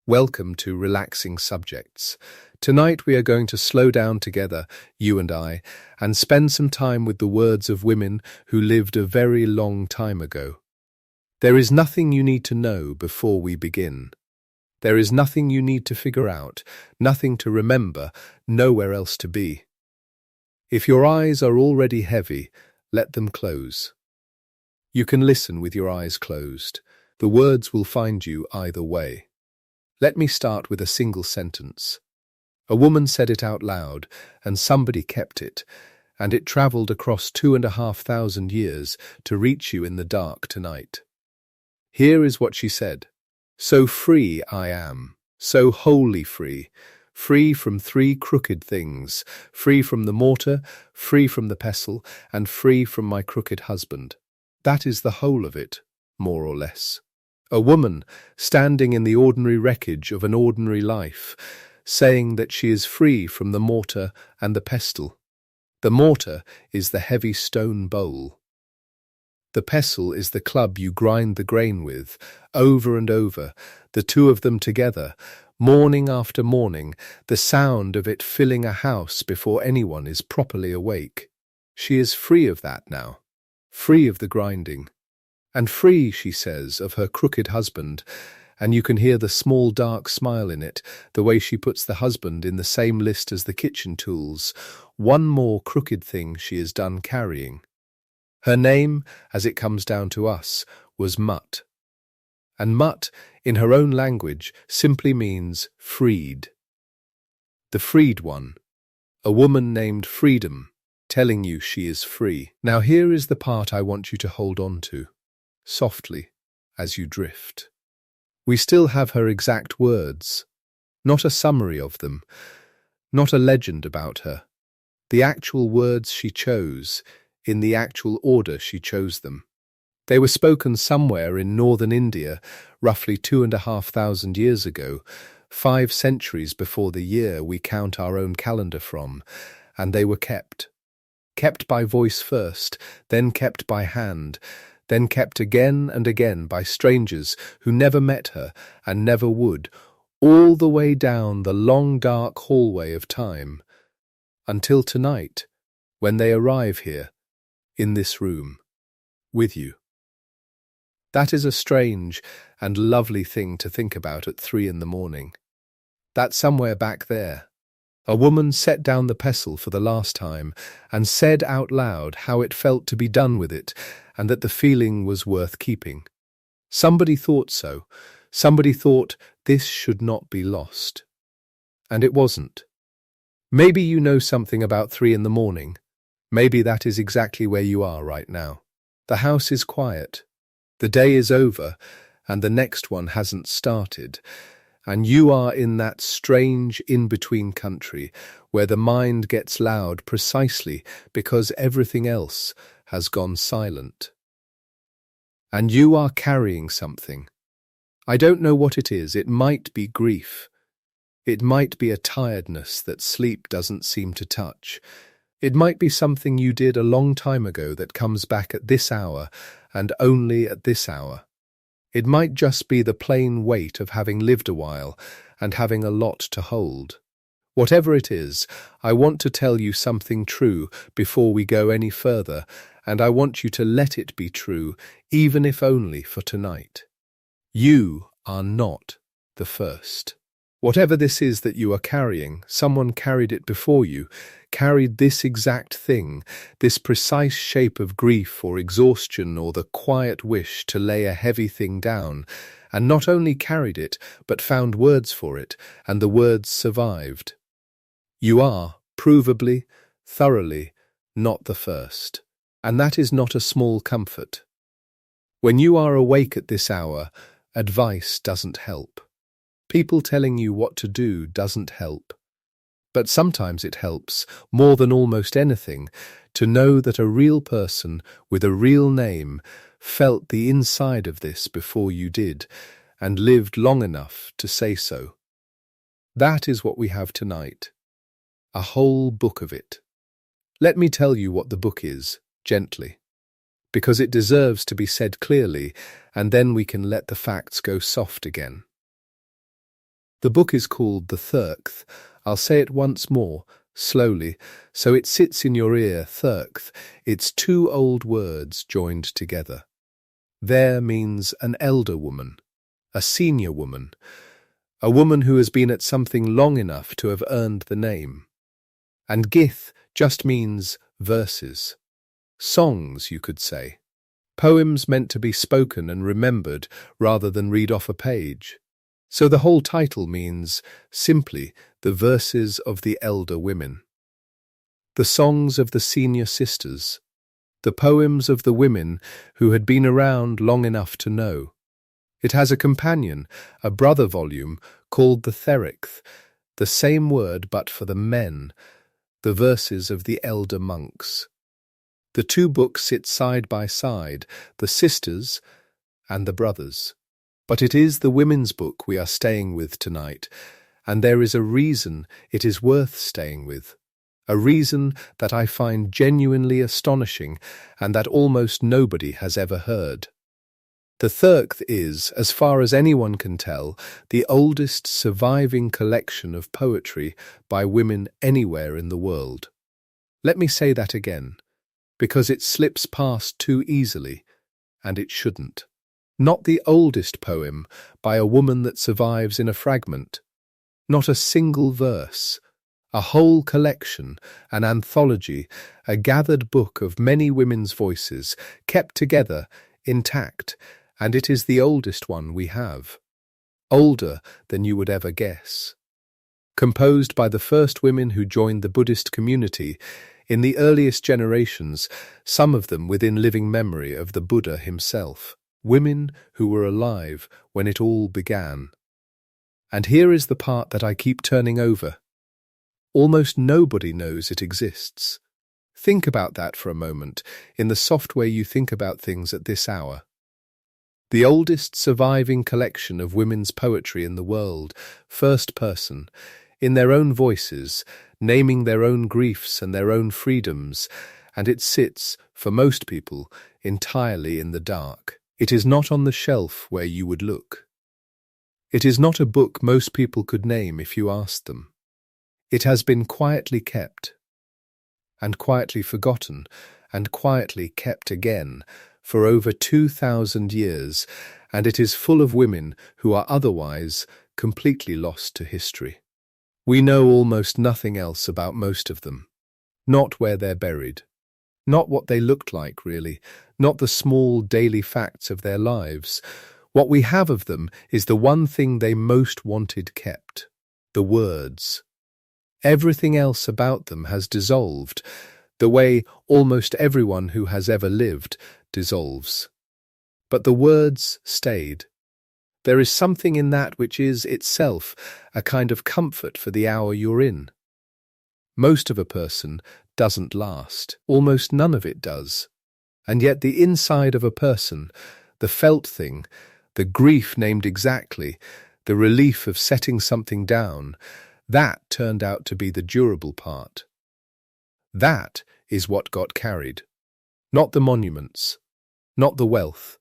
Welcome to Relaxing Subjects. Tonight we are going to slow down together, you and I, and spend some time with the words of women who lived a very long time ago. There is nothing you need to know before we begin. There is nothing you need to figure out, nothing to remember, nowhere else to be. If your eyes are already heavy, let them close. You can listen with your eyes closed. The words will find you either way. Let me start with a single sentence. A woman said it out loud, and somebody kept it, and it travelled across 2,500 years to reach you in the dark tonight. Here is what she said. So free I am, so wholly free, free from three crooked things, free from the mortar, free from the pestle, and free from my crooked husband. That is the whole of it, more or less. A woman standing in the ordinary wreckage of an ordinary life, saying that she is free from the mortar and the pestle. The mortar is the heavy stone bowl. The pestle is the club you grind the grain with, over and over, the two of them together, morning after morning, the sound of it filling a house before anyone is properly awake. She is free of that now, free of the grinding. And free, she says, of her crooked husband, and you can hear the small dark smile in it, the way she puts the husband in the same list as the kitchen tools, one more crooked thing she is done carrying. Her name, as it comes down to us, was Mutta. And Mutta, in her own language, simply means freed. The freed one, a woman named Freedom, telling you she is free. Now here is the part I want you to hold on to. Softly, as you drift. We still have her exact words, not a summary of them, not a legend about her. The actual words she chose, in the actual order she chose them. They were spoken somewhere in northern India, roughly 2,500 years ago, 5 centuries before the year we count our own calendar from, and they were kept. Kept by voice first, then kept by hand, then kept again and again by strangers who never met her and never would, all the way down the long dark hallway of time, until tonight, when they arrive here, in this room, with you. That is a strange and lovely thing to think about at 3 in the morning. That somewhere back there, a woman set down the pestle for the last time and said out loud how it felt to be done with it, and that the feeling was worth keeping. Somebody thought so. Somebody thought this should not be lost. And it wasn't. Maybe you know something about 3 in the morning. Maybe that is exactly where you are right now. The house is quiet. The day is over, and the next one hasn't started. And you are in that strange in-between country where the mind gets loud precisely because everything else has gone silent. And you are carrying something. I don't know what it is. It might be grief. It might be a tiredness that sleep doesn't seem to touch. It might be something you did a long time ago that comes back at this hour and only at this hour. It might just be the plain weight of having lived a while and having a lot to hold. Whatever it is, I want to tell you something true before we go any further, and I want you to let it be true, even if only for tonight. You are not the first. Whatever this is that you are carrying, someone carried it before you, carried this exact thing, this precise shape of grief or exhaustion or the quiet wish to lay a heavy thing down, and not only carried it, but found words for it, and the words survived. You are, provably, thoroughly, not the first, and that is not a small comfort. When you are awake at this hour, advice doesn't help. People telling you what to do doesn't help. But sometimes it helps, more than almost anything, to know that a real person with a real name felt the inside of this before you did, and lived long enough to say so. That is what we have tonight. A whole book of it. Let me tell you what the book is, gently, because it deserves to be said clearly, and then we can let the facts go soft again. The book is called the Therigatha. I'll say it once more, slowly, so it sits in your ear. Therigatha. It's two old words joined together. There means an elder woman, a senior woman, a woman who has been at something long enough to have earned the name. And gith just means verses. Songs, you could say. Poems meant to be spoken and remembered rather than read off a page. So the whole title means, simply, the verses of the elder women. The songs of the senior sisters. The poems of the women who had been around long enough to know. It has a companion, a brother volume, called the Therigatha, the same word but for the men, the verses of the elder monks. The two books sit side by side, the sisters and the brothers. But it is the women's book we are staying with tonight, and there is a reason it is worth staying with. A reason that I find genuinely astonishing and that almost nobody has ever heard. The Therigatha is, as far as anyone can tell, the oldest surviving collection of poetry by women anywhere in the world. Let me say that again, because it slips past too easily, and it shouldn't. Not the oldest poem by a woman that survives in a fragment. Not a single verse. A whole collection, an anthology, a gathered book of many women's voices, kept together, intact, and it is the oldest one we have. Older than you would ever guess. Composed by the first women who joined the Buddhist community in the earliest generations, some of them within living memory of the Buddha himself. Women who were alive when it all began. And here is the part that I keep turning over. Almost nobody knows it exists. Think about that for a moment, in the soft way you think about things at this hour. The oldest surviving collection of women's poetry in the world, first person, in their own voices, naming their own griefs and their own freedoms, and it sits, for most people, entirely in the dark. It is not on the shelf where you would look. It is not a book most people could name if you asked them. It has been quietly kept, and quietly forgotten, and quietly kept again, for over 2,000 years, and it is full of women who are otherwise completely lost to history. We know almost nothing else about most of them. Not where they're buried. Not what they looked like, really. Not the small daily facts of their lives. What we have of them is the one thing they most wanted kept. The words. Everything else about them has dissolved, the way almost everyone who has ever lived dissolves. But the words stayed. There is something in that which is itself a kind of comfort for the hour you're in. Most of a person doesn't last. Almost none of it does. And yet the inside of a person, the felt thing, the grief named exactly, the relief of setting something down, that turned out to be the durable part. That is what got carried. Not the monuments, not the wealth.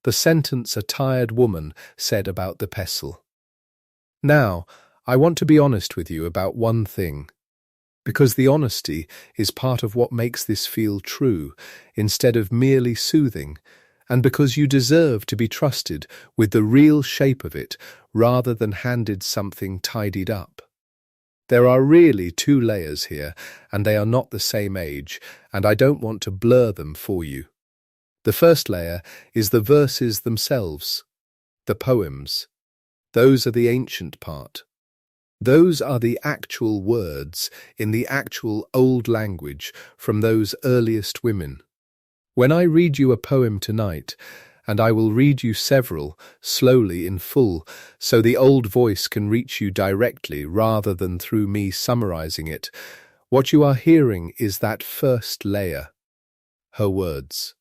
The sentence a tired woman said about the pestle. Now, I want to be honest with you about one thing, because the honesty is part of what makes this feel true, instead of merely soothing, and because you deserve to be trusted with the real shape of it, rather than handed something tidied up. There are really two layers here, and they are not the same age, and I don't want to blur them for you. The first layer is the verses themselves, the poems. Those are the ancient part. Those are the actual words in the actual old language from those earliest women. When I read you a poem tonight, and I will read you several, slowly in full, so the old voice can reach you directly rather than through me summarizing it, what you are hearing is that first layer, her words.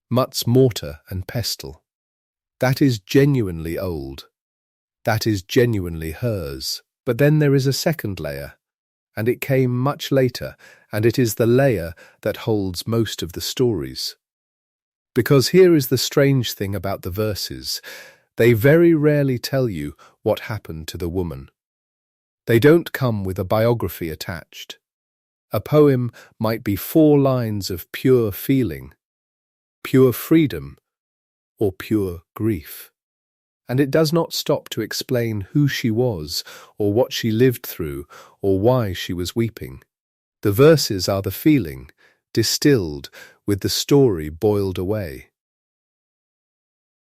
Mutt's mortar and pestle. That is genuinely old. That is genuinely hers. But then there is a second layer, and it came much later, and it is the layer that holds most of the stories. Because here is the strange thing about the verses. They very rarely tell you what happened to the woman. They don't come with a biography attached. A poem might be 4 lines of pure feeling, pure freedom, or pure grief. And it does not stop to explain who she was, or what she lived through, or why she was weeping. The verses are the feeling, distilled, with the story boiled away.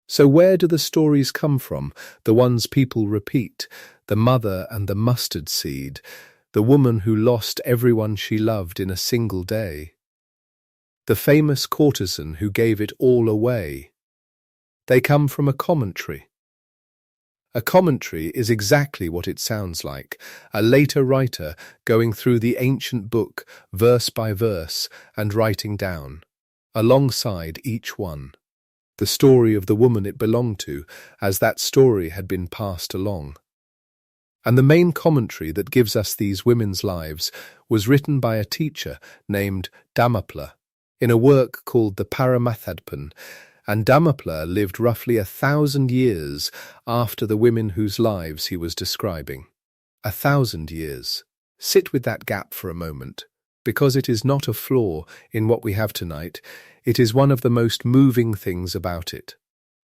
So where do the stories come from, the ones people repeat, the mother and the mustard seed, the woman who lost everyone she loved in a single day, the famous courtesan who gave it all away? They come from a commentary. A commentary is exactly what it sounds like, a later writer going through the ancient book verse by verse and writing down, alongside each one, the story of the woman it belonged to, as that story had been passed along. And the main commentary that gives us these women's lives was written by a teacher named Dhammapala in a work called the Paramathadpan, and Dhammapala lived roughly 1,000 years after the women whose lives he was describing. 1,000 years. Sit with that gap for a moment, because it is not a flaw in what we have tonight, it is one of the most moving things about it.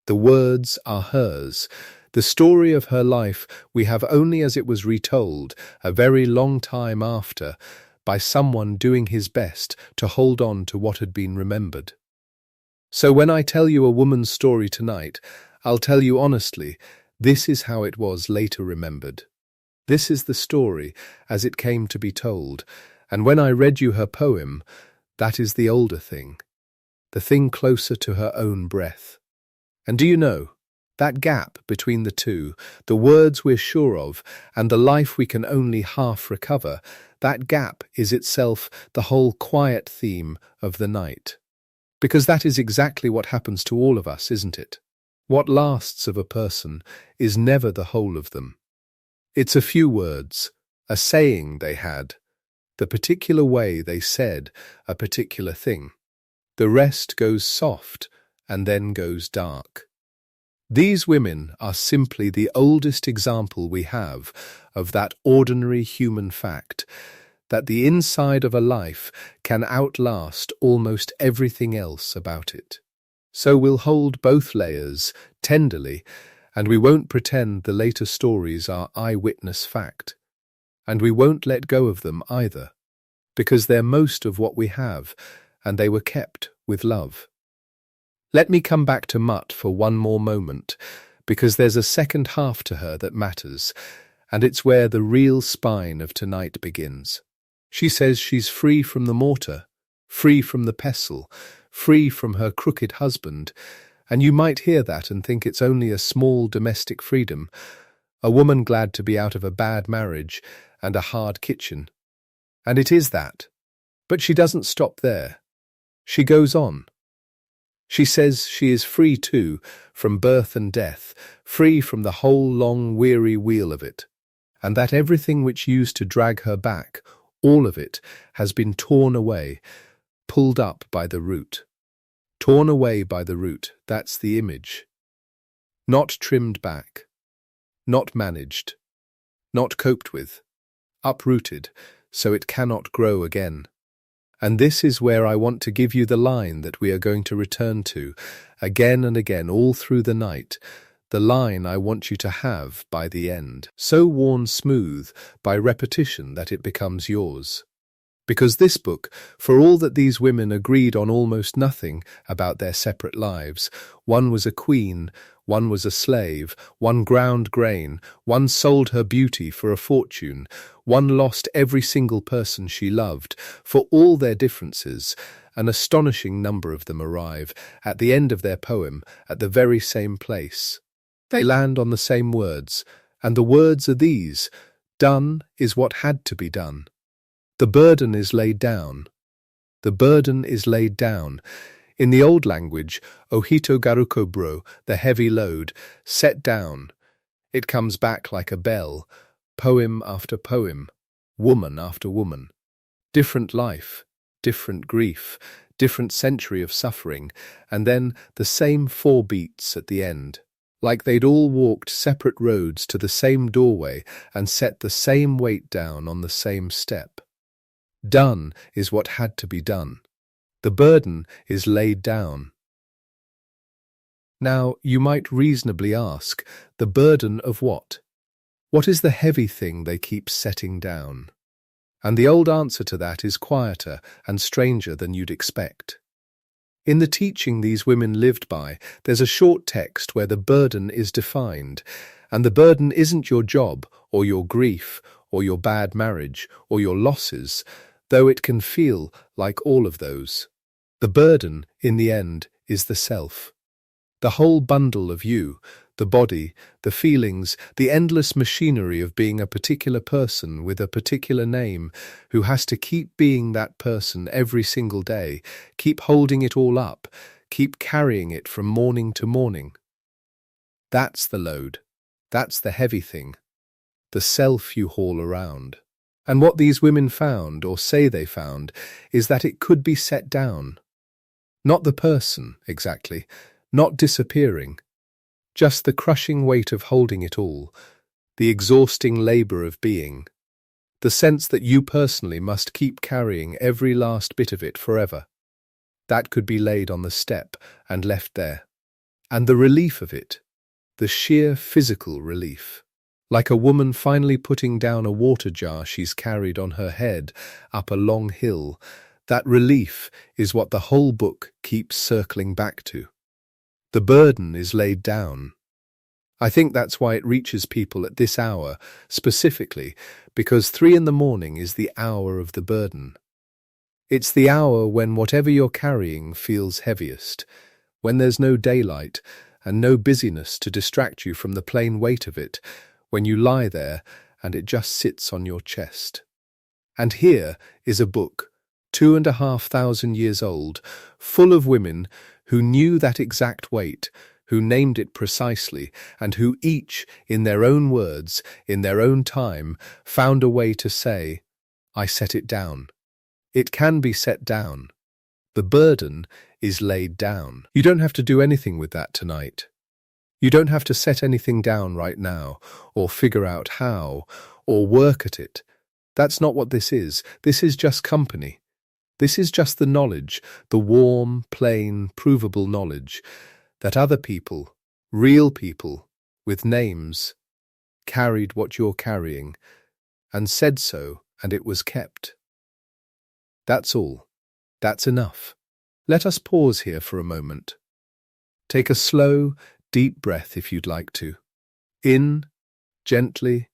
The words are hers. The story of her life we have only as it was retold, a very long time after, by someone doing his best to hold on to what had been remembered. So when I tell you a woman's story tonight, I'll tell you honestly, this is how it was later remembered. This is the story as it came to be told, and when I read you her poem, that is the older thing, the thing closer to her own breath. And do you know, that gap between the two, the words we're sure of, and the life we can only half recover, that gap is itself the whole quiet theme of the night. Because that is exactly what happens to all of us, isn't it? What lasts of a person is never the whole of them. It's a few words, a saying they had, the particular way they said a particular thing. The rest goes soft and then goes dark. These women are simply the oldest example we have of that ordinary human fact, that the inside of a life can outlast almost everything else about it. So we'll hold both layers tenderly, and we won't pretend the later stories are eyewitness fact. And we won't let go of them either, because they're most of what we have, and they were kept with love. Let me come back to Mutta for one more moment, because there's a second half to her that matters, and it's where the real spine of tonight begins. She says she's free from the mortar, free from the pestle, free from her crooked husband, and you might hear that and think it's only a small domestic freedom, a woman glad to be out of a bad marriage and a hard kitchen. And it is that. But she doesn't stop there. She goes on. She says she is free too, from birth and death, free from the whole long weary wheel of it, and that everything which used to drag her back, all of it, has been torn away, pulled up by the root. Torn away by the root, that's the image. Not trimmed back, not managed, not coped with, uprooted, so it cannot grow again. And this is where I want to give you the line that we are going to return to, again and again all through the night, the line I want you to have by the end, so worn smooth by repetition that it becomes yours. Because this book, for all that these women agreed on almost nothing about their separate lives, one was a queen, one was a slave, one ground grain, one sold her beauty for a fortune, one lost every single person she loved. For all their differences, an astonishing number of them arrive, at the end of their poem, at the very same place. They land on the same words, and the words are these: done is what had to be done. The burden is laid down. The burden is laid down. In the old language, ohito garukobro, the heavy load, set down. It comes back like a bell, poem after poem, woman after woman. Different life, different grief, different century of suffering, and then the same 4 beats at the end. like they'd all walked separate roads to the same doorway and set the same weight down on the same step. Done is what had to be done. The burden is laid down. Now, you might reasonably ask, the burden of what? What is the heavy thing they keep setting down? And the old answer to that is quieter and stranger than you'd expect. In the teaching these women lived by, there's a short text where the burden is defined, and the burden isn't your job or your grief or your bad marriage or your losses, though it can feel like all of those. The burden, in the end, is the self. The whole bundle of you, the body, the feelings, the endless machinery of being a particular person with a particular name who has to keep being that person every single day, keep holding it all up, keep carrying it from morning to morning. That's the load. That's the heavy thing. The self you haul around. And what these women found, or say they found, is that it could be set down. Not the person, exactly, not disappearing. Just the crushing weight of holding it all, the exhausting labour of being, the sense that you personally must keep carrying every last bit of it forever. That could be laid on the step and left there. And the relief of it, the sheer physical relief, like a woman finally putting down a water jar she's carried on her head up a long hill, that relief is what the whole book keeps circling back to. The burden is laid down. I think that's why it reaches people at this hour, specifically, because 3 a.m. is the hour of the burden. It's the hour when whatever you're carrying feels heaviest, when there's no daylight and no busyness to distract you from the plain weight of it, when you lie there and it just sits on your chest. And here is a book, 2,500 years old, full of women who knew that exact weight, who named it precisely, and who each, in their own words, in their own time, found a way to say, I set it down. It can be set down. The burden is laid down. You don't have to do anything with that tonight. You don't have to set anything down right now, or figure out how, or work at it. That's not what this is. This is just company. This is just the knowledge, the warm, plain, provable knowledge, that other people, real people, with names, carried what you're carrying, and said so, and it was kept. That's all. That's enough. Let us pause here for a moment. Take a slow, deep breath if you'd like to. In, gently,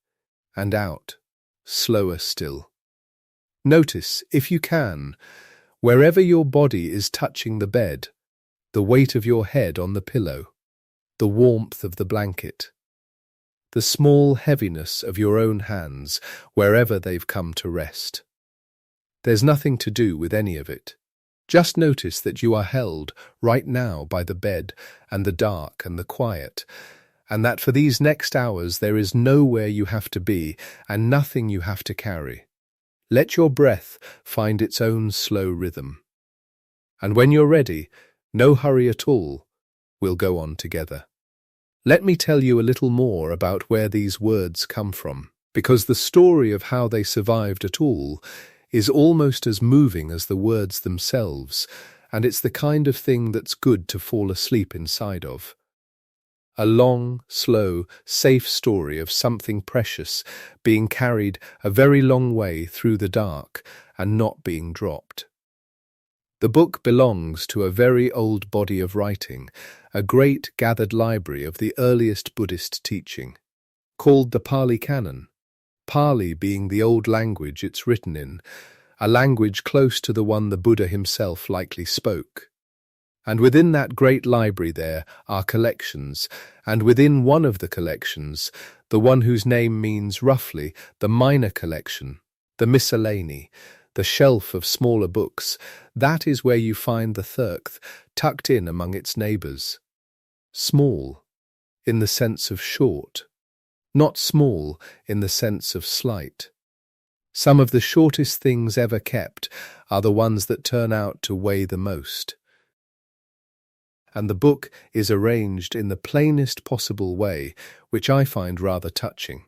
and out, slower still. Notice, if you can, wherever your body is touching the bed, the weight of your head on the pillow, the warmth of the blanket, the small heaviness of your own hands wherever they've come to rest. There's nothing to do with any of it. Just notice that you are held right now by the bed and the dark and the quiet, and that for these next hours there is nowhere you have to be and nothing you have to carry. Let your breath find its own slow rhythm. And when you're ready, no hurry at all, we'll go on together. Let me tell you a little more about where these words come from, because the story of how they survived at all is almost as moving as the words themselves, and it's the kind of thing that's good to fall asleep inside of. A long, slow, safe story of something precious being carried a very long way through the dark and not being dropped. The book belongs to a very old body of writing, a great gathered library of the earliest Buddhist teaching, called the Pali Canon, Pali being the old language it's written in, a language close to the one the Buddha himself likely spoke. And within that great library there are collections, and within one of the collections, the one whose name means roughly the minor collection, the miscellany, the shelf of smaller books, that is where you find the Therigatha tucked in among its neighbours. Small, in the sense of short, not small in the sense of slight. Some of the shortest things ever kept are the ones that turn out to weigh the most. and the book is arranged in the plainest possible way, which I find rather touching.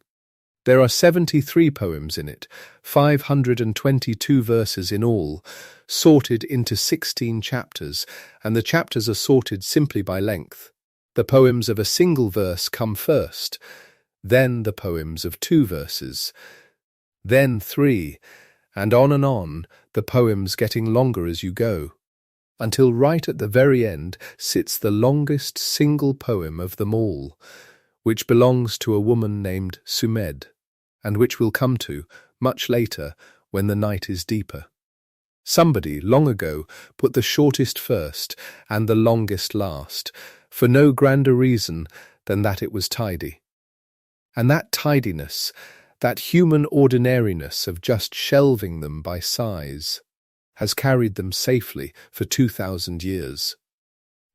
There are 73 poems in it, 522 verses in all, sorted into 16 chapters, and the chapters are sorted simply by length. The poems of a single verse come first, then the poems of 2 verses, then 3, and on, the poems getting longer as you go, until right at the very end sits the longest single poem of them all, which belongs to a woman named Sumed, and which we'll come to much later when the night is deeper. Somebody, long ago, put the shortest first and the longest last, for no grander reason than that it was tidy. And that tidiness, that human ordinariness of just shelving them by size, has carried them safely for 2,000 years.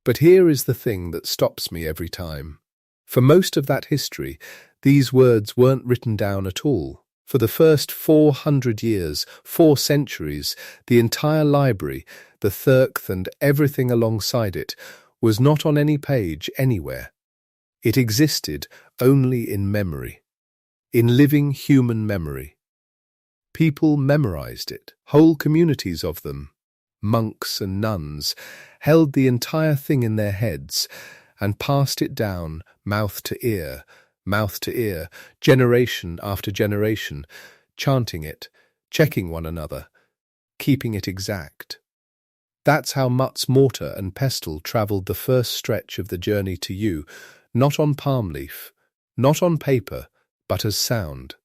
But here is the thing that stops me every time. For most of that history, these words weren't written down at all. For the first 400 years, 4 centuries, the entire library, the Therigatha and everything alongside it, was not on any page anywhere. It existed only in memory, in living human memory. People memorized it, whole communities of them, monks and nuns, held the entire thing in their heads and passed it down mouth to ear, generation after generation, chanting it, checking one another, keeping it exact. That's how Mutt's mortar and pestle travelled the first stretch of the journey to you, not on palm leaf, not on paper, but as sound,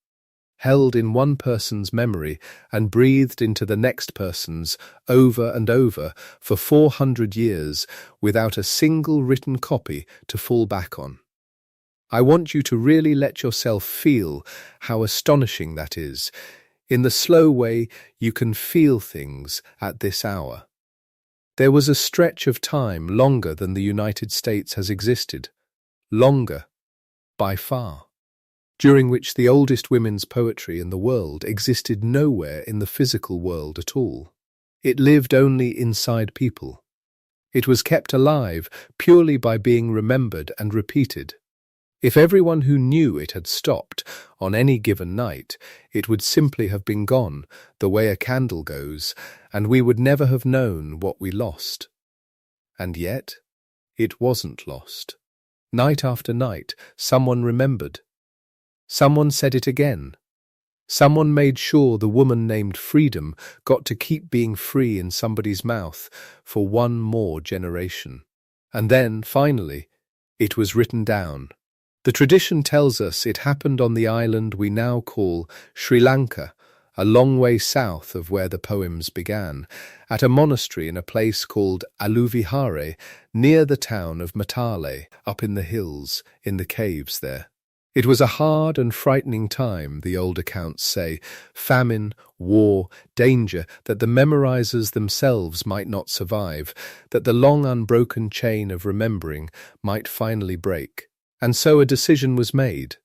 held in one person's memory and breathed into the next person's over and over for 400 years without a single written copy to fall back on. I want you to really let yourself feel how astonishing that is, in the slow way you can feel things at this hour. There was a stretch of time longer than the United States has existed, longer, by far, during which the oldest women's poetry in the world existed nowhere in the physical world at all. It lived only inside people. It was kept alive purely by being remembered and repeated. If everyone who knew it had stopped on any given night, it would simply have been gone, the way a candle goes, and we would never have known what we lost. And yet, it wasn't lost. Night after night, someone remembered. Someone said it again. Someone made sure the woman named Freedom got to keep being free in somebody's mouth for one more generation. And then, finally, it was written down. The tradition tells us it happened on the island we now call Sri Lanka, a long way south of where the poems began, at a monastery in a place called Aluvihare, near the town of Matale, up in the hills, in the caves there. It was a hard and frightening time, the old accounts say, famine, war, danger, that the memorizers themselves might not survive, that the long unbroken chain of remembering might finally break. And so a decision was made.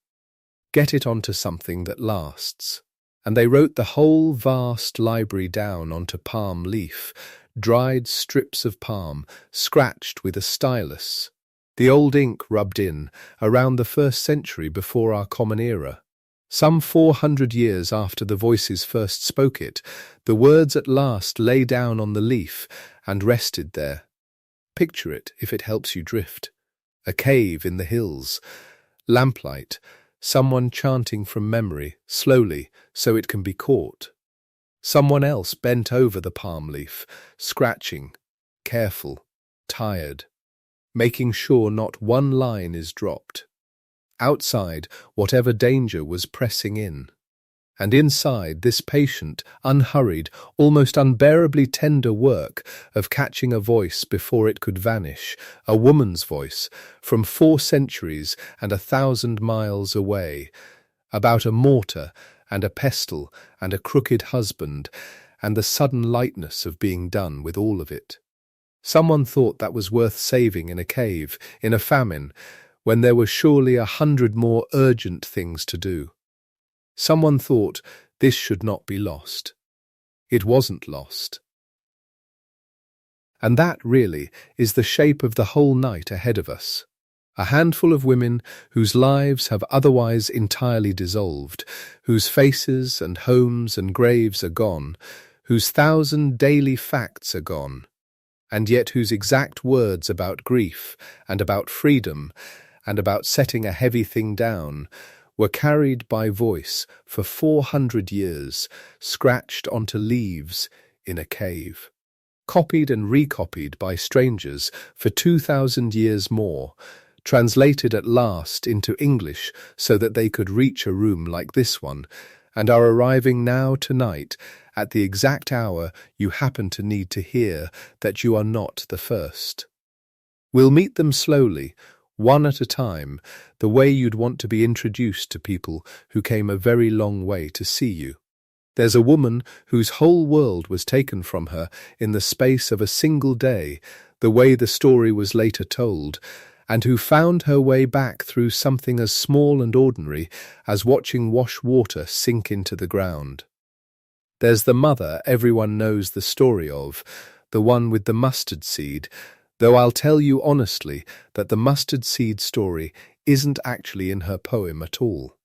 Get it onto something that lasts. And they wrote the whole vast library down onto palm leaf, dried strips of palm, scratched with a stylus. The old ink rubbed in, around the 1st century before our common era. Some 400 years after the voices first spoke it, the words at last lay down on the leaf and rested there. Picture it, if it helps you drift. A cave in the hills, lamplight, someone chanting from memory, slowly, so it can be caught. Someone else bent over the palm leaf, scratching, careful, tired, making sure not one line is dropped. Outside, whatever danger was pressing in. And inside, this patient, unhurried, almost unbearably tender work of catching a voice before it could vanish, a woman's voice, from 4 centuries and 1,000 miles away, about a mortar and a pestle and a crooked husband, and the sudden lightness of being done with all of it. Someone thought that was worth saving in a cave, in a famine, when there were surely 100 more urgent things to do. Someone thought this should not be lost. It wasn't lost. And that, really, is the shape of the whole night ahead of us. A handful of women whose lives have otherwise entirely dissolved, whose faces and homes and graves are gone, whose 1,000 daily facts are gone, and yet whose exact words about grief and about freedom and about setting a heavy thing down were carried by voice for 400 years, scratched onto leaves in a cave, copied and recopied by strangers for 2,000 years more, translated at last into English so that they could reach a room like this one, and are arriving now tonight at the exact hour you happen to need to hear that you are not the first. We'll meet them slowly, one at a time, the way you'd want to be introduced to people who came a very long way to see you. There's a woman whose whole world was taken from her in the space of a single day, the way the story was later told, and who found her way back through something as small and ordinary as watching wash water sink into the ground. There's the mother everyone knows the story of, the one with the mustard seed, though I'll tell you honestly that the mustard seed story isn't actually in her poem at all.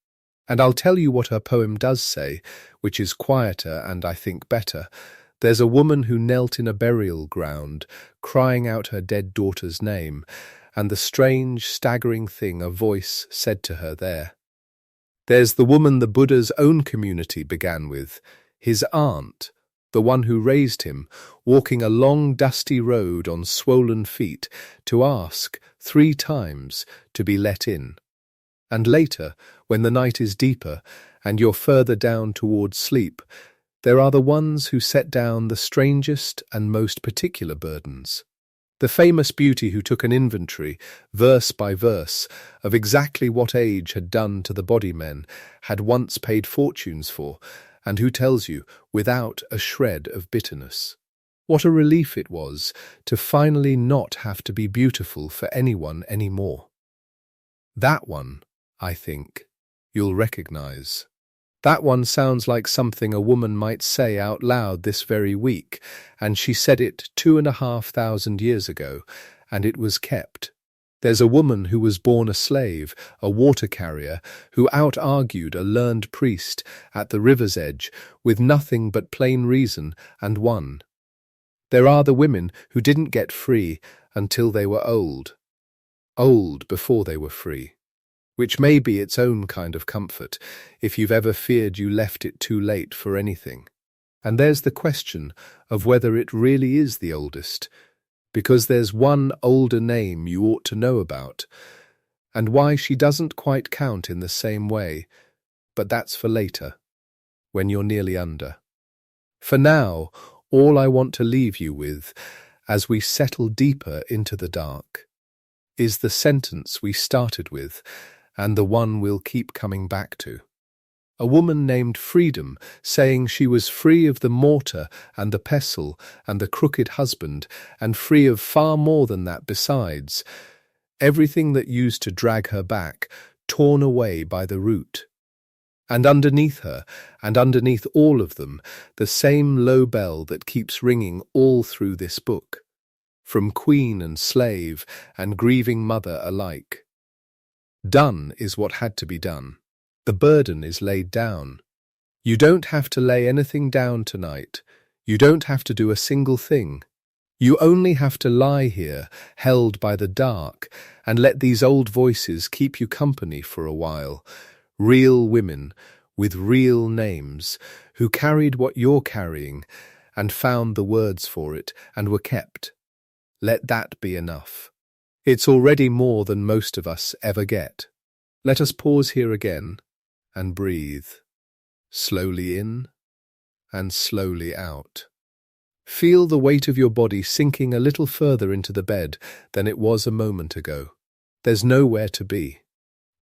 And I'll tell you what her poem does say, which is quieter and I think better. There's a woman who knelt in a burial ground, crying out her dead daughter's name, and the strange, staggering thing a voice said to her there. There's the woman the Buddha's own community began with, his aunt, the one who raised him, walking a long dusty road on swollen feet to ask 3 times to be let in. And later, when the night is deeper and you're further down towards sleep, there are the ones who set down the strangest and most particular burdens. The famous beauty who took an inventory, verse by verse, of exactly what age had done to the body men had once paid fortunes for, and who tells you, without a shred of bitterness, what a relief it was to finally not have to be beautiful for anyone anymore. That one, I think, you'll recognize. That one sounds like something a woman might say out loud this very week, and she said it 2,500 years ago, and it was kept. There's a woman who was born a slave, a water carrier, who out-argued a learned priest at the river's edge with nothing but plain reason and won. There are the women who didn't get free until they were old before they were free, which may be its own kind of comfort if you've ever feared you left it too late for anything. And there's the question of whether it really is the oldest, because there's one older name you ought to know about, and why she doesn't quite count in the same way, but that's for later, when you're nearly under. For now, all I want to leave you with, as we settle deeper into the dark, is the sentence we started with, and the one we'll keep coming back to. A woman named Freedom saying she was free of the mortar and the pestle and the crooked husband, and free of far more than that besides, everything that used to drag her back, torn away by the root. And underneath her, and underneath all of them, the same low bell that keeps ringing all through this book, from queen and slave and grieving mother alike. Done is what had to be done. The burden is laid down. You don't have to lay anything down tonight. You don't have to do a single thing. You only have to lie here, held by the dark, and let these old voices keep you company for a while. Real women, with real names, who carried what you're carrying, and found the words for it, and were kept. Let that be enough. It's already more than most of us ever get. Let us pause here again, and breathe, slowly in and slowly out. Feel the weight of your body sinking a little further into the bed than it was a moment ago. There's nowhere to be.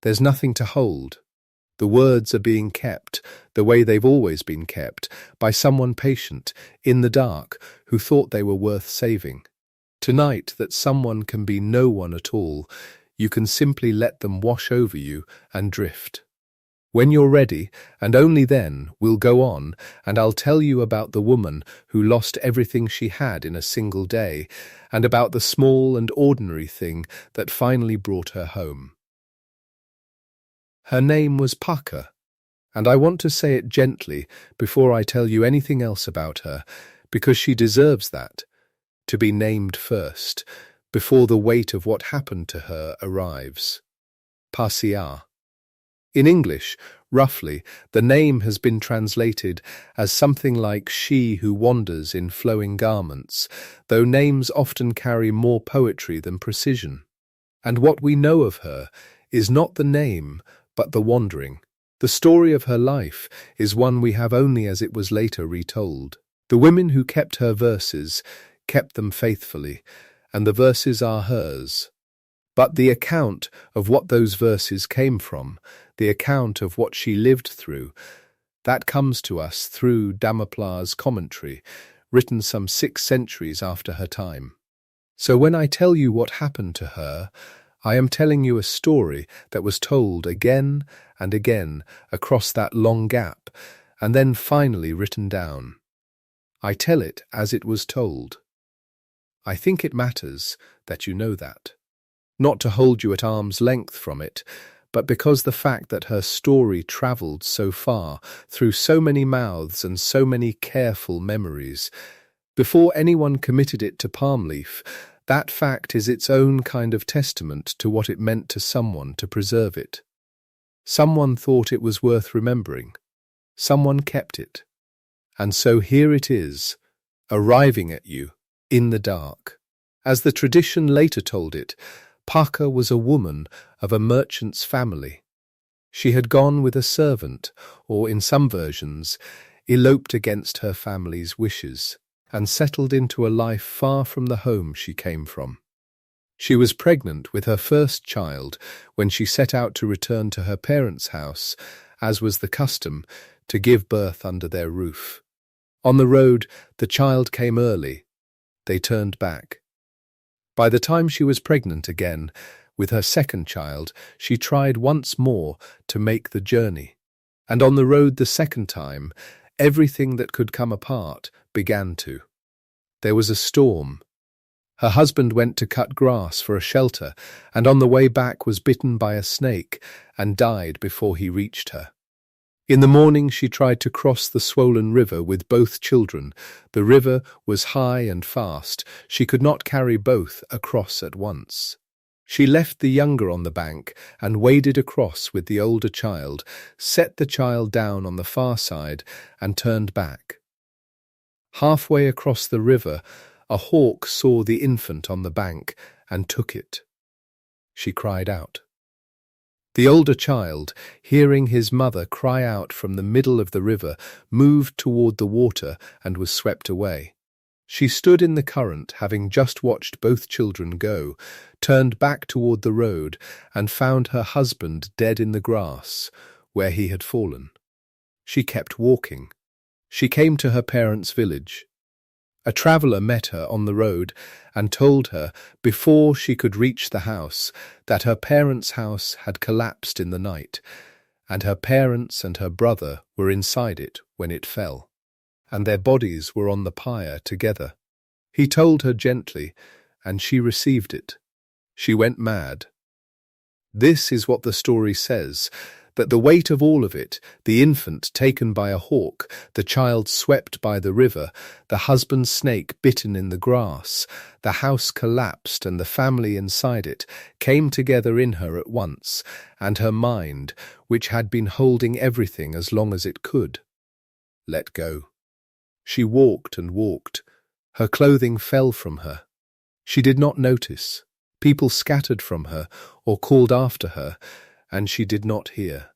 There's nothing to hold. The words are being kept, the way they've always been kept, by someone patient, in the dark, who thought they were worth saving. Tonight, that someone can be no one at all, you can simply let them wash over you and drift. When you're ready, and only then, we'll go on, and I'll tell you about the woman who lost everything she had in a single day, and about the small and ordinary thing that finally brought her home. Her name was Paka, and I want to say it gently before I tell you anything else about her, because she deserves that, to be named first, before the weight of what happened to her arrives. Pasia. In English, roughly, the name has been translated as something like she who wanders in flowing garments, though names often carry more poetry than precision. And what we know of her is not the name, but the wandering. The story of her life is one we have only as it was later retold. The women who kept her verses kept them faithfully, and the verses are hers. But the account of what those verses came from, the account of what she lived through, that comes to us through Dhammapla's commentary, written some 6 centuries after her time. So when I tell you what happened to her, I am telling you a story that was told again and again across that long gap, and then finally written down. I tell it as it was told. I think it matters that you know that. Not to hold you at arm's length from it, but because the fact that her story travelled so far, through so many mouths and so many careful memories, before anyone committed it to palm leaf, that fact is its own kind of testament to what it meant to someone to preserve it. Someone thought it was worth remembering. Someone kept it. And so here it is, arriving at you, in the dark. As the tradition later told it, Paka was a woman of a merchant's family. She had gone with a servant, or in some versions, eloped against her family's wishes, and settled into a life far from the home she came from. She was pregnant with her first child when she set out to return to her parents' house, as was the custom, to give birth under their roof. On the road, the child came early. They turned back. By the time she was pregnant again, with her second child, she tried once more to make the journey. And on the road the second time, everything that could come apart began to. There was a storm. Her husband went to cut grass for a shelter, and on the way back was bitten by a snake and died before he reached her. In the morning she tried to cross the swollen river with both children. The river was high and fast. She could not carry both across at once. She left the younger on the bank and waded across with the older child, set the child down on the far side, and turned back. Halfway across the river, a hawk saw the infant on the bank and took it. She cried out. The older child, hearing his mother cry out from the middle of the river, moved toward the water and was swept away. She stood in the current, having just watched both children go, turned back toward the road, and found her husband dead in the grass, where he had fallen. She kept walking. She came to her parents' village. A traveller met her on the road and told her, before she could reach the house, that her parents' house had collapsed in the night, and her parents and her brother were inside it when it fell, and their bodies were on the pyre together. He told her gently, and she received it. She went mad. This is what the story says, that the weight of all of it, the infant taken by a hawk, the child swept by the river, the husband's snake bitten in the grass, the house collapsed and the family inside it, came together in her at once, and her mind, which had been holding everything as long as it could, let go. She walked and walked. Her clothing fell from her. She did not notice. People scattered from her or called after her, and she did not hear.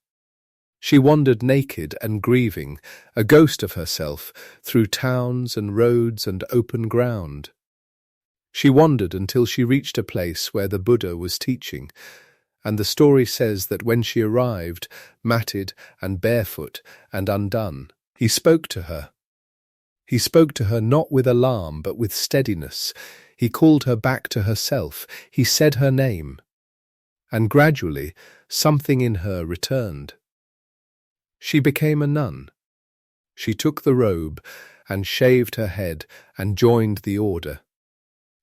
She wandered naked and grieving, a ghost of herself, through towns and roads and open ground. She wandered until she reached a place where the Buddha was teaching, and the story says that when she arrived, matted and barefoot and undone, he spoke to her. He spoke to her not with alarm but with steadiness. He called her back to herself. He said her name. And gradually, something in her returned. She became a nun. She took the robe and shaved her head and joined the order.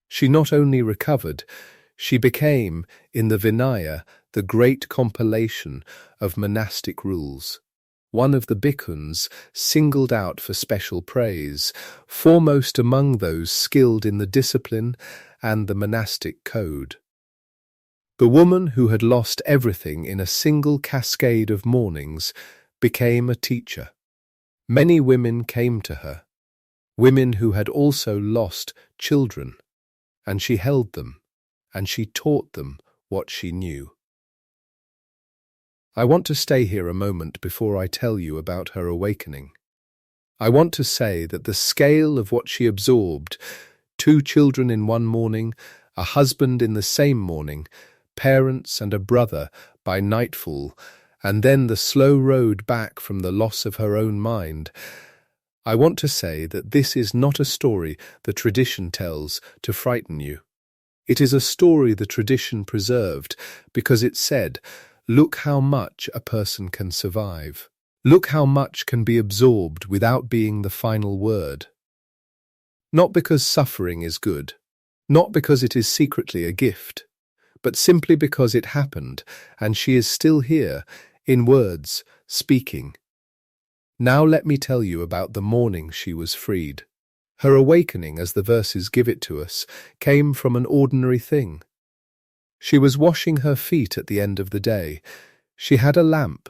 She not only recovered, she became, in the Vinaya, the great compilation of monastic rules. One of the bhikkhuns singled out for special praise, foremost among those skilled in the discipline and the monastic code. The woman who had lost everything in a single cascade of mornings became a teacher. Many women came to her, women who had also lost children, and she held them, and she taught them what she knew. I want to stay here a moment before I tell you about her awakening. I want to say that the scale of what she absorbed, 2 children in one morning, a husband in the same morning, parents and a brother by nightfall, and then the slow road back from the loss of her own mind. I want to say that this is not a story the tradition tells to frighten you. It is a story the tradition preserved because it said, look how much a person can survive. Look how much can be absorbed without being the final word. Not because suffering is good, not because it is secretly a gift, but simply because it happened and she is still here, in words, speaking. Now let me tell you about the morning she was freed. Her awakening, as the verses give it to us, came from an ordinary thing. She was washing her feet at the end of the day. She had a lamp.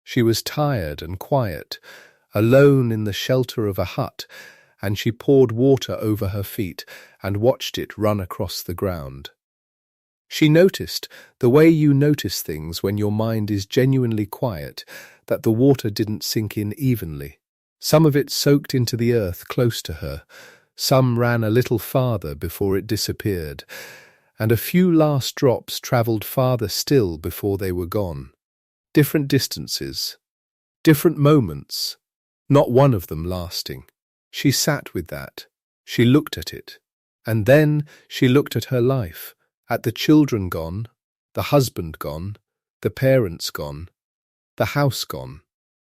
She was tired and quiet, alone in the shelter of a hut, and she poured water over her feet and watched it run across the ground. She noticed, the way you notice things when your mind is genuinely quiet, that the water didn't sink in evenly. Some of it soaked into the earth close to her, some ran a little farther before it disappeared, and a few last drops travelled farther still before they were gone. Different distances, different moments, not one of them lasting. She sat with that. She looked at it. And then she looked at her life, at the children gone, the husband gone, the parents gone, the house gone.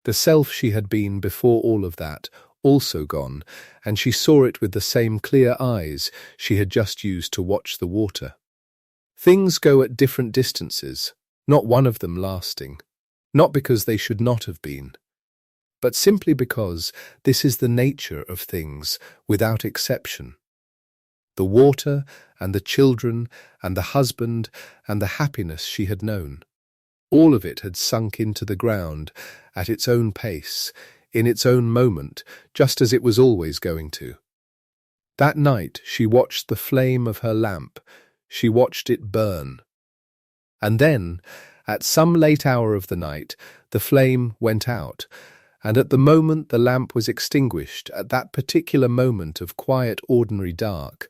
The self she had been before all of that also gone, and she saw it with the same clear eyes she had just used to watch the water. Things go at different distances, not one of them lasting, not because they should not have been, but simply because this is the nature of things without exception. The water and the children and the husband and the happiness she had known, all of it had sunk into the ground at its own pace, in its own moment, just as it was always going to. That night she watched the flame of her lamp, she watched it burn. And then, at some late hour of the night, the flame went out, and at the moment the lamp was extinguished, at that particular moment of quiet ordinary dark,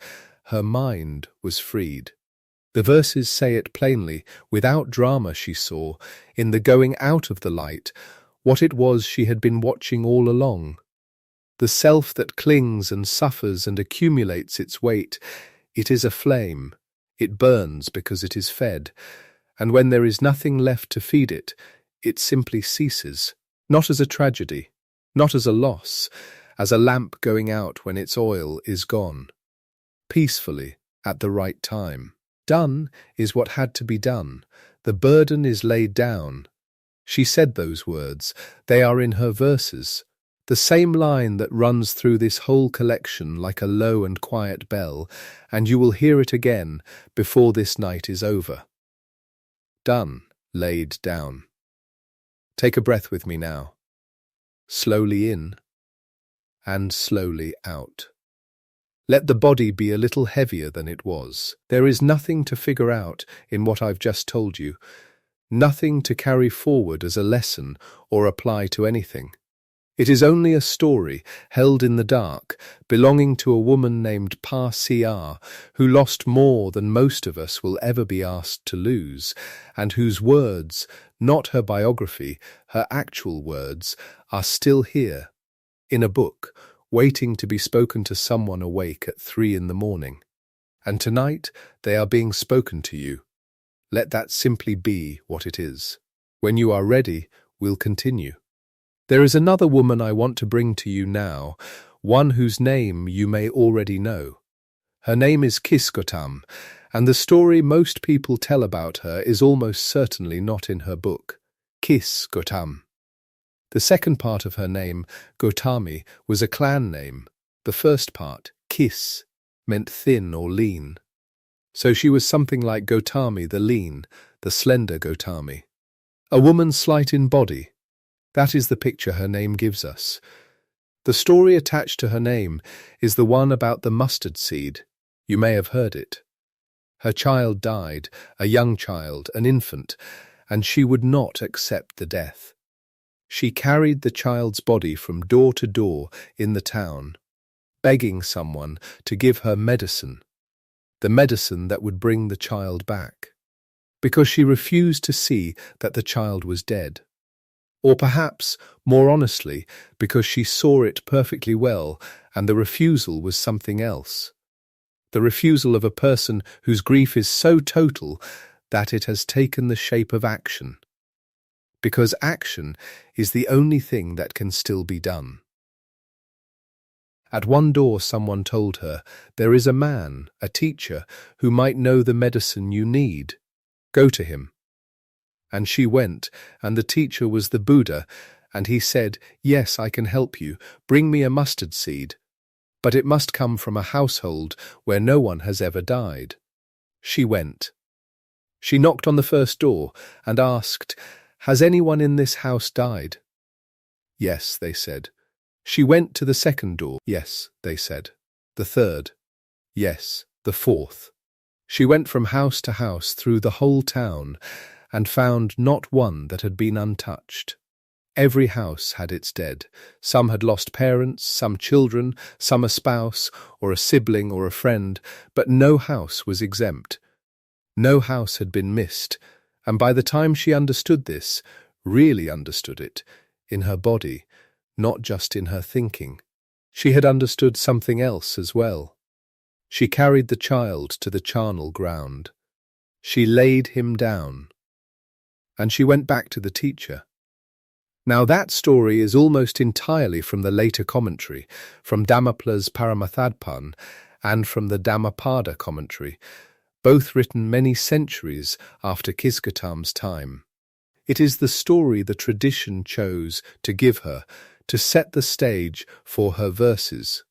her mind was freed. The verses say it plainly, without drama she saw, in the going out of the light, what it was she had been watching all along. The self that clings and suffers and accumulates its weight, it is a flame. It burns because it is fed, and when there is nothing left to feed it, it simply ceases, not as a tragedy, not as a loss, as a lamp going out when its oil is gone. Peacefully, at the right time. Done is what had to be done. The burden is laid down. She said those words. They are in her verses. The same line that runs through this whole collection like a low and quiet bell, and you will hear it again before this night is over. Done, laid down. Take a breath with me now. Slowly in and slowly out. Let the body be a little heavier than it was. There is nothing to figure out in what I've just told you, nothing to carry forward as a lesson or apply to anything. It is only a story held in the dark, belonging to a woman named Pa-Sia, who lost more than most of us will ever be asked to lose, and whose words, not her biography, her actual words, are still here, in a book, waiting to be spoken to someone awake at 3 a.m. And tonight they are being spoken to you. Let that simply be what it is. When you are ready, we'll continue. There is another woman I want to bring to you now, one whose name you may already know. Her name is Kisagotami, and the story most people tell about her is almost certainly not in her book. Kisagotami. The second part of her name, Gotami, was a clan name. The first part, Kis, meant thin or lean. So she was something like Gotami the lean, the slender Gotami. A woman slight in body. That is the picture her name gives us. The story attached to her name is the one about the mustard seed. You may have heard it. Her child died, a young child, an infant, and she would not accept the death. She carried the child's body from door to door in the town, begging someone to give her medicine, the medicine that would bring the child back, because she refused to see that the child was dead. Or perhaps, more honestly, because she saw it perfectly well and the refusal was something else. The refusal of a person whose grief is so total that it has taken the shape of action. Because action is the only thing that can still be done. At one door someone told her, "There is a man, a teacher, who might know the medicine you need. Go to him." And she went, and the teacher was the Buddha, and he said, "Yes, I can help you. Bring me a mustard seed. But it must come from a household where no one has ever died." She went. She knocked on the first door and asked, "Has anyone in this house died?" "Yes," they said. She went to the second door. "Yes," they said. The third. "Yes," the fourth. She went from house to house through the whole town and found not one that had been untouched. Every house had its dead. Some had lost parents, some children, some a spouse, or a sibling, or a friend, but no house was exempt. No house had been missed, and by the time she understood this, really understood it, in her body, not just in her thinking, she had understood something else as well. She carried the child to the charnel ground. She laid him down. And she went back to the teacher. Now that story is almost entirely from the later commentary, from Dhammapla's Paramathadpan and from the Dhammapada commentary, both written many centuries after Kisagotami's time. It is the story the tradition chose to give her, to set the stage for her verses.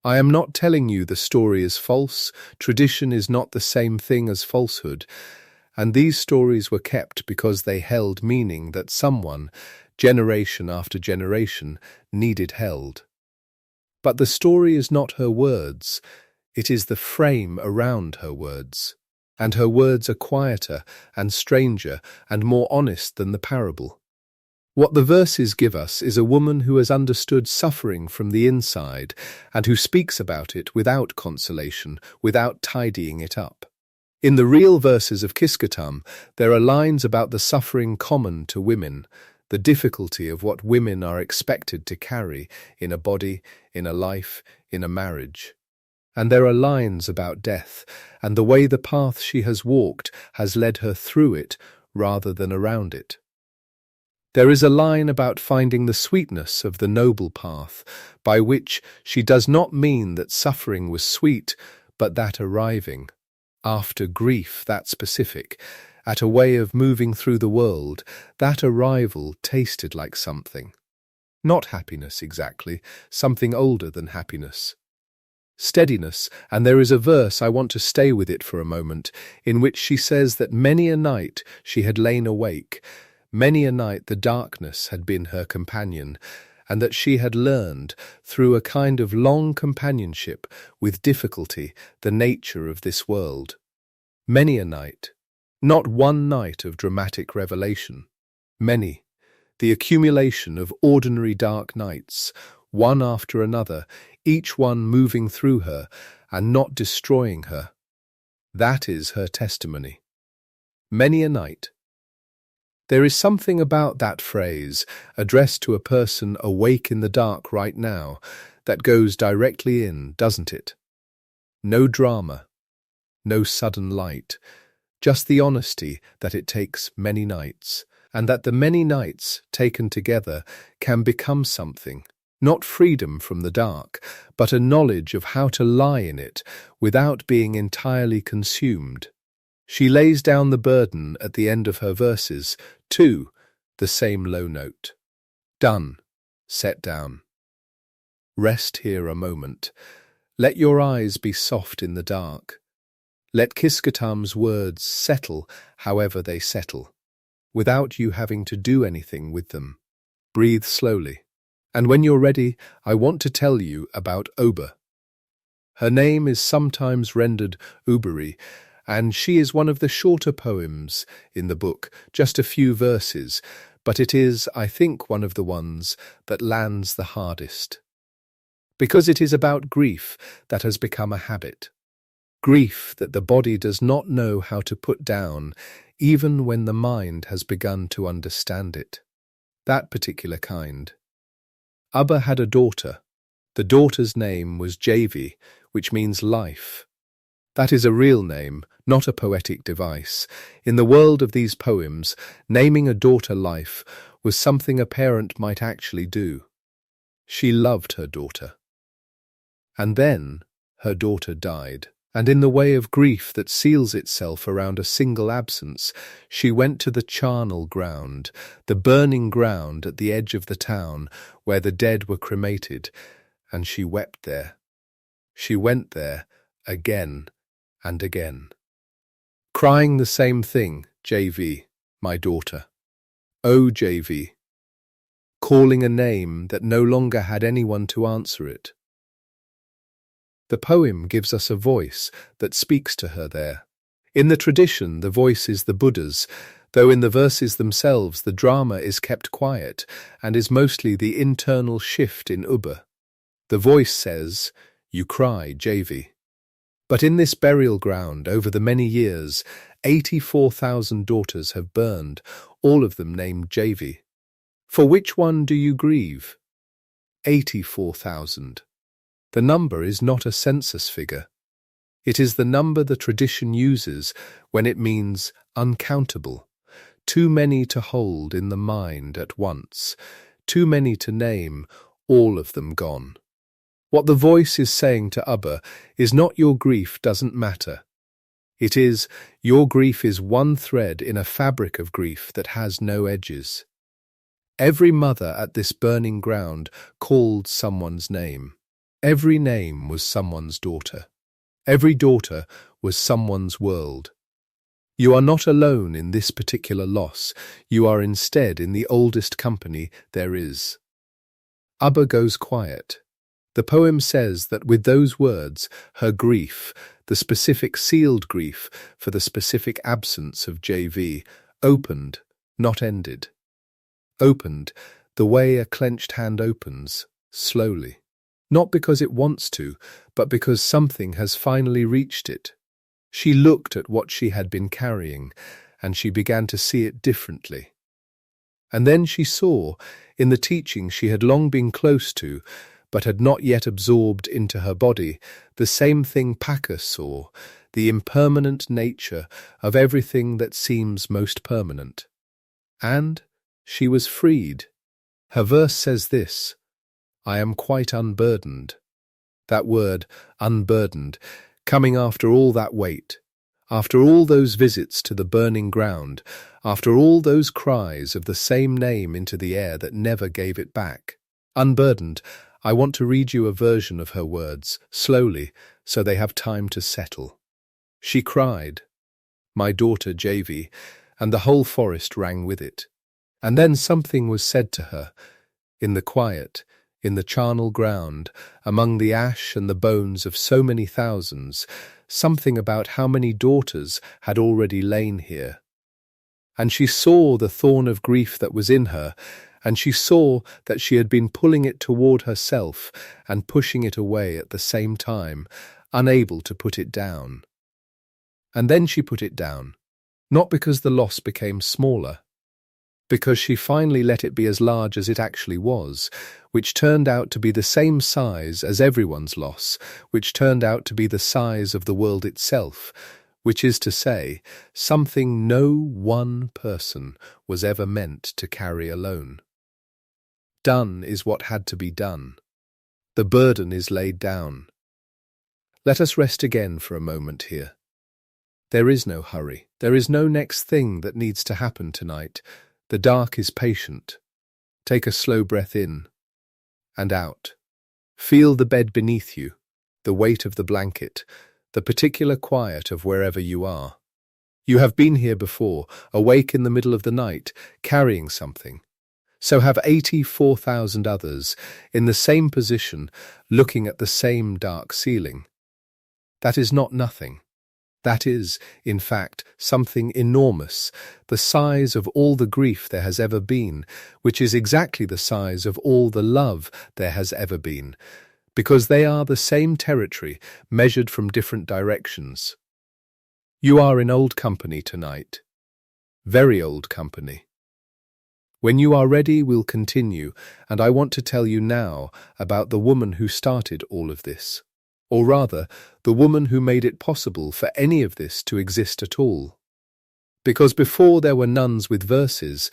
I am not telling you the story is false. Tradition is not the same thing as falsehood, and these stories were kept because they held meaning that someone, generation after generation, needed held. But the story is not her words, it is the frame around her words, and her words are quieter and stranger and more honest than the parable. What the verses give us is a woman who has understood suffering from the inside and who speaks about it without consolation, without tidying it up. In the real verses of Kisagotami, there are lines about the suffering common to women, the difficulty of what women are expected to carry in a body, in a life, in a marriage. And there are lines about death, and the way the path she has walked has led her through it rather than around it. There is a line about finding the sweetness of the noble path, by which she does not mean that suffering was sweet, but that arriving, after grief that specific, at a way of moving through the world, that arrival tasted like something. Not happiness exactly, something older than happiness. Steadiness, and there is a verse, I want to stay with it for a moment, in which she says that many a night she had lain awake, many a night the darkness had been her companion, and that she had learned, through a kind of long companionship with difficulty, the nature of this world. Many a night, not one night of dramatic revelation. Many, the accumulation of ordinary dark nights, one after another, each one moving through her and not destroying her. That is her testimony. Many a night. There is something about that phrase, addressed to a person awake in the dark right now, that goes directly in, doesn't it? No drama, no sudden light, just the honesty that it takes many nights, and that the many nights taken together can become something, not freedom from the dark, but a knowledge of how to lie in it without being entirely consumed. She lays down the burden at the end of her verses, too, the same low note. Done. Set down. Rest here a moment. Let your eyes be soft in the dark. Let Kisagotam's words settle however they settle, without you having to do anything with them. Breathe slowly. And when you're ready, I want to tell you about Oba. Her name is sometimes rendered Ubbiri, and she is one of the shorter poems in the book, just a few verses, but it is, I think, one of the ones that lands the hardest. Because it is about grief that has become a habit. Grief that the body does not know how to put down, even when the mind has begun to understand it. That particular kind. Abba had a daughter. The daughter's name was Javi, which means life. That is a real name, not a poetic device. In the world of these poems, naming a daughter life was something a parent might actually do. She loved her daughter. And then her daughter died, and in the way of grief that seals itself around a single absence, she went to the charnel ground, the burning ground at the edge of the town where the dead were cremated, and she wept there. She went there again and again, crying the same thing, JV, my daughter. Oh, JV, calling a name that no longer had anyone to answer it. The poem gives us a voice that speaks to her there. In the tradition, the voice is the Buddha's, though in the verses themselves the drama is kept quiet and is mostly the internal shift in Ubba. The voice says, "You cry, JV." But in this burial ground, over the many years, 84,000 daughters have burned, all of them named JV. For which one do you grieve? 84,000. The number is not a census figure. It is the number the tradition uses when it means uncountable, too many to hold in the mind at once, too many to name, all of them gone. What the voice is saying to Ubba is not your grief doesn't matter. It is your grief is one thread in a fabric of grief that has no edges. Every mother at this burning ground called someone's name. Every name was someone's daughter. Every daughter was someone's world. You are not alone in this particular loss. You are instead in the oldest company there is. Ubba goes quiet. The poem says that with those words, her grief, the specific sealed grief for the specific absence of JV, opened, not ended. Opened, the way a clenched hand opens, slowly. Not because it wants to, but because something has finally reached it. She looked at what she had been carrying, and she began to see it differently. And then she saw, in the teaching she had long been close to, but had not yet absorbed into her body, the same thing Paka saw, the impermanent nature of everything that seems most permanent. And she was freed. Her verse says this, "I am quite unburdened." That word, unburdened, coming after all that weight, after all those visits to the burning ground, after all those cries of the same name into the air that never gave it back. Unburdened, I want to read you a version of her words, slowly, so they have time to settle. She cried, my daughter JV, and the whole forest rang with it. And then something was said to her, in the quiet, in the charnel ground, among the ash and the bones of so many thousands, something about how many daughters had already lain here. And she saw the thorn of grief that was in her, and she saw that she had been pulling it toward herself and pushing it away at the same time, unable to put it down. And then she put it down, not because the loss became smaller, because she finally let it be as large as it actually was, which turned out to be the same size as everyone's loss, which turned out to be the size of the world itself, which is to say, something no one person was ever meant to carry alone. Done is what had to be done. The burden is laid down. Let us rest again for a moment here. There is no hurry. There is no next thing that needs to happen tonight. The dark is patient. Take a slow breath in and out. Feel the bed beneath you, the weight of the blanket, the particular quiet of wherever you are. You have been here before, awake in the middle of the night, carrying something. So have 84,000 others in the same position, looking at the same dark ceiling. That is not nothing. That is, in fact, something enormous, the size of all the grief there has ever been, which is exactly the size of all the love there has ever been, because they are the same territory, measured from different directions. You are in old company tonight. Very old company. When you are ready, we'll continue, and I want to tell you now about the woman who started all of this. Or rather, the woman who made it possible for any of this to exist at all. Because before there were nuns with verses,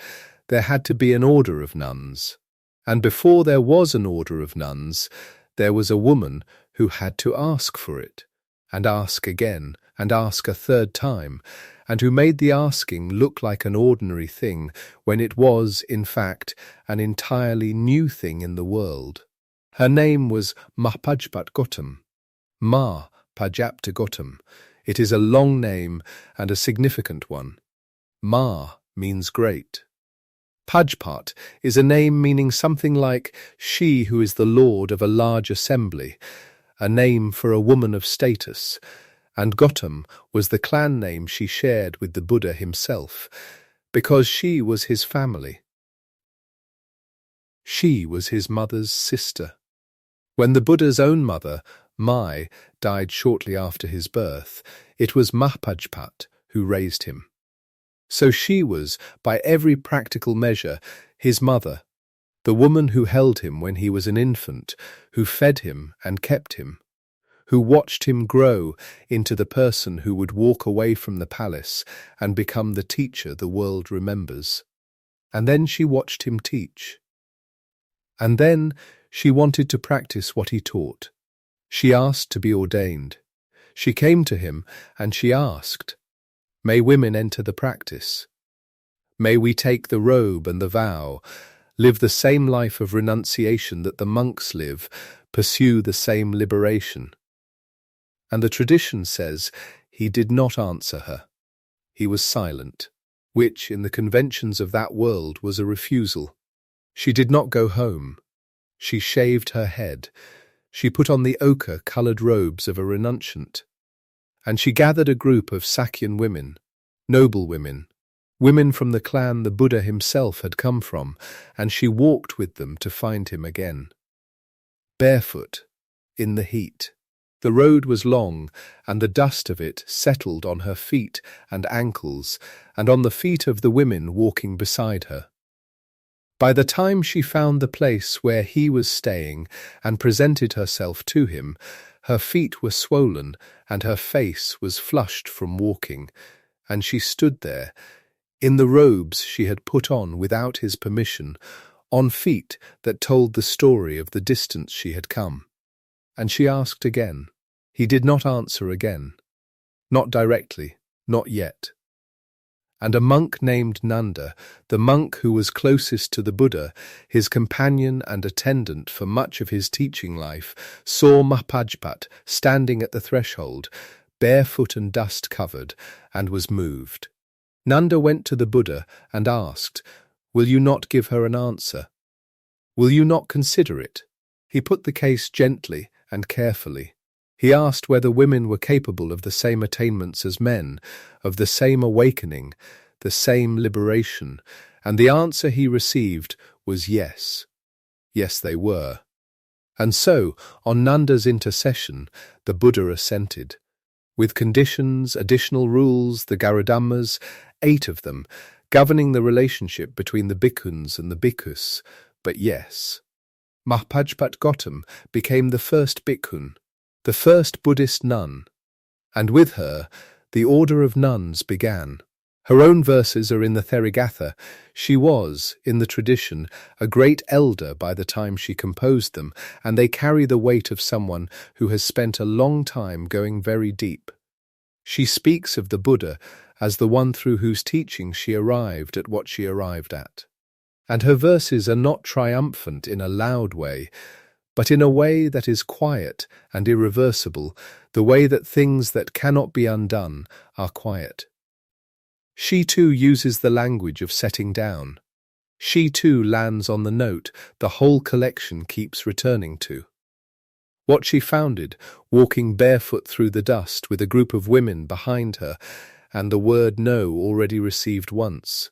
there had to be an order of nuns. And before there was an order of nuns, there was a woman who had to ask for it, and ask again, and ask a third time, and who made the asking look like an ordinary thing when it was, in fact, an entirely new thing in the world. Her name was Mahapajapatgotam. Ma Pajaptagotam. It is a long name and a significant one. Ma means great. Pajpat is a name meaning something like she who is the lord of a large assembly, a name for a woman of status, and Gotam was the clan name she shared with the Buddha himself, because she was his family. She was his mother's sister. When the Buddha's own mother, Mai, died shortly after his birth, it was Mahapajpat who raised him. So she was, by every practical measure, his mother, the woman who held him when he was an infant, who fed him and kept him, who watched him grow into the person who would walk away from the palace and become the teacher the world remembers. And then she watched him teach. And then she wanted to practice what he taught. She asked to be ordained. She came to him and she asked, "May women enter the practice? May we take the robe and the vow, live the same life of renunciation that the monks live, pursue the same liberation?" And the tradition says he did not answer her. He was silent, which in the conventions of that world was a refusal. She did not go home. She shaved her head. She put on the ochre-coloured robes of a renunciant, and she gathered a group of Sakyan women, noble women, women from the clan the Buddha himself had come from, and she walked with them to find him again. Barefoot, in the heat. The road was long, and the dust of it settled on her feet and ankles, and on the feet of the women walking beside her. By the time she found the place where he was staying and presented herself to him, her feet were swollen and her face was flushed from walking, and she stood there, in the robes she had put on without his permission, on feet that told the story of the distance she had come. And she asked again. He did not answer again. Not directly, not yet. And a monk named Nanda, the monk who was closest to the Buddha, his companion and attendant for much of his teaching life, saw Mahapajpat standing at the threshold, barefoot and dust-covered, and was moved. Nanda went to the Buddha and asked, "Will you not give her an answer? Will you not consider it?" He put the case gently and carefully. He asked whether women were capable of the same attainments as men, of the same awakening, the same liberation, and the answer he received was yes. Yes, they were. And so, on Nanda's intercession, the Buddha assented. With conditions, additional rules, the Garudhammas, 8 of them, governing the relationship between the bhikkhuns and the bhikkhus, but yes. Mahapajapatgotam became the first bhikkhun, the first Buddhist nun, and with her, the order of nuns began. Her own verses are in the Therigatha. She was, in the tradition, a great elder by the time she composed them, and they carry the weight of someone who has spent a long time going very deep. She speaks of the Buddha as the one through whose teaching she arrived at what she arrived at. And her verses are not triumphant in a loud way, but in a way that is quiet and irreversible, the way that things that cannot be undone are quiet. She too uses the language of setting down. She too lands on the note the whole collection keeps returning to. What she founded, walking barefoot through the dust with a group of women behind her, and the word no already received once,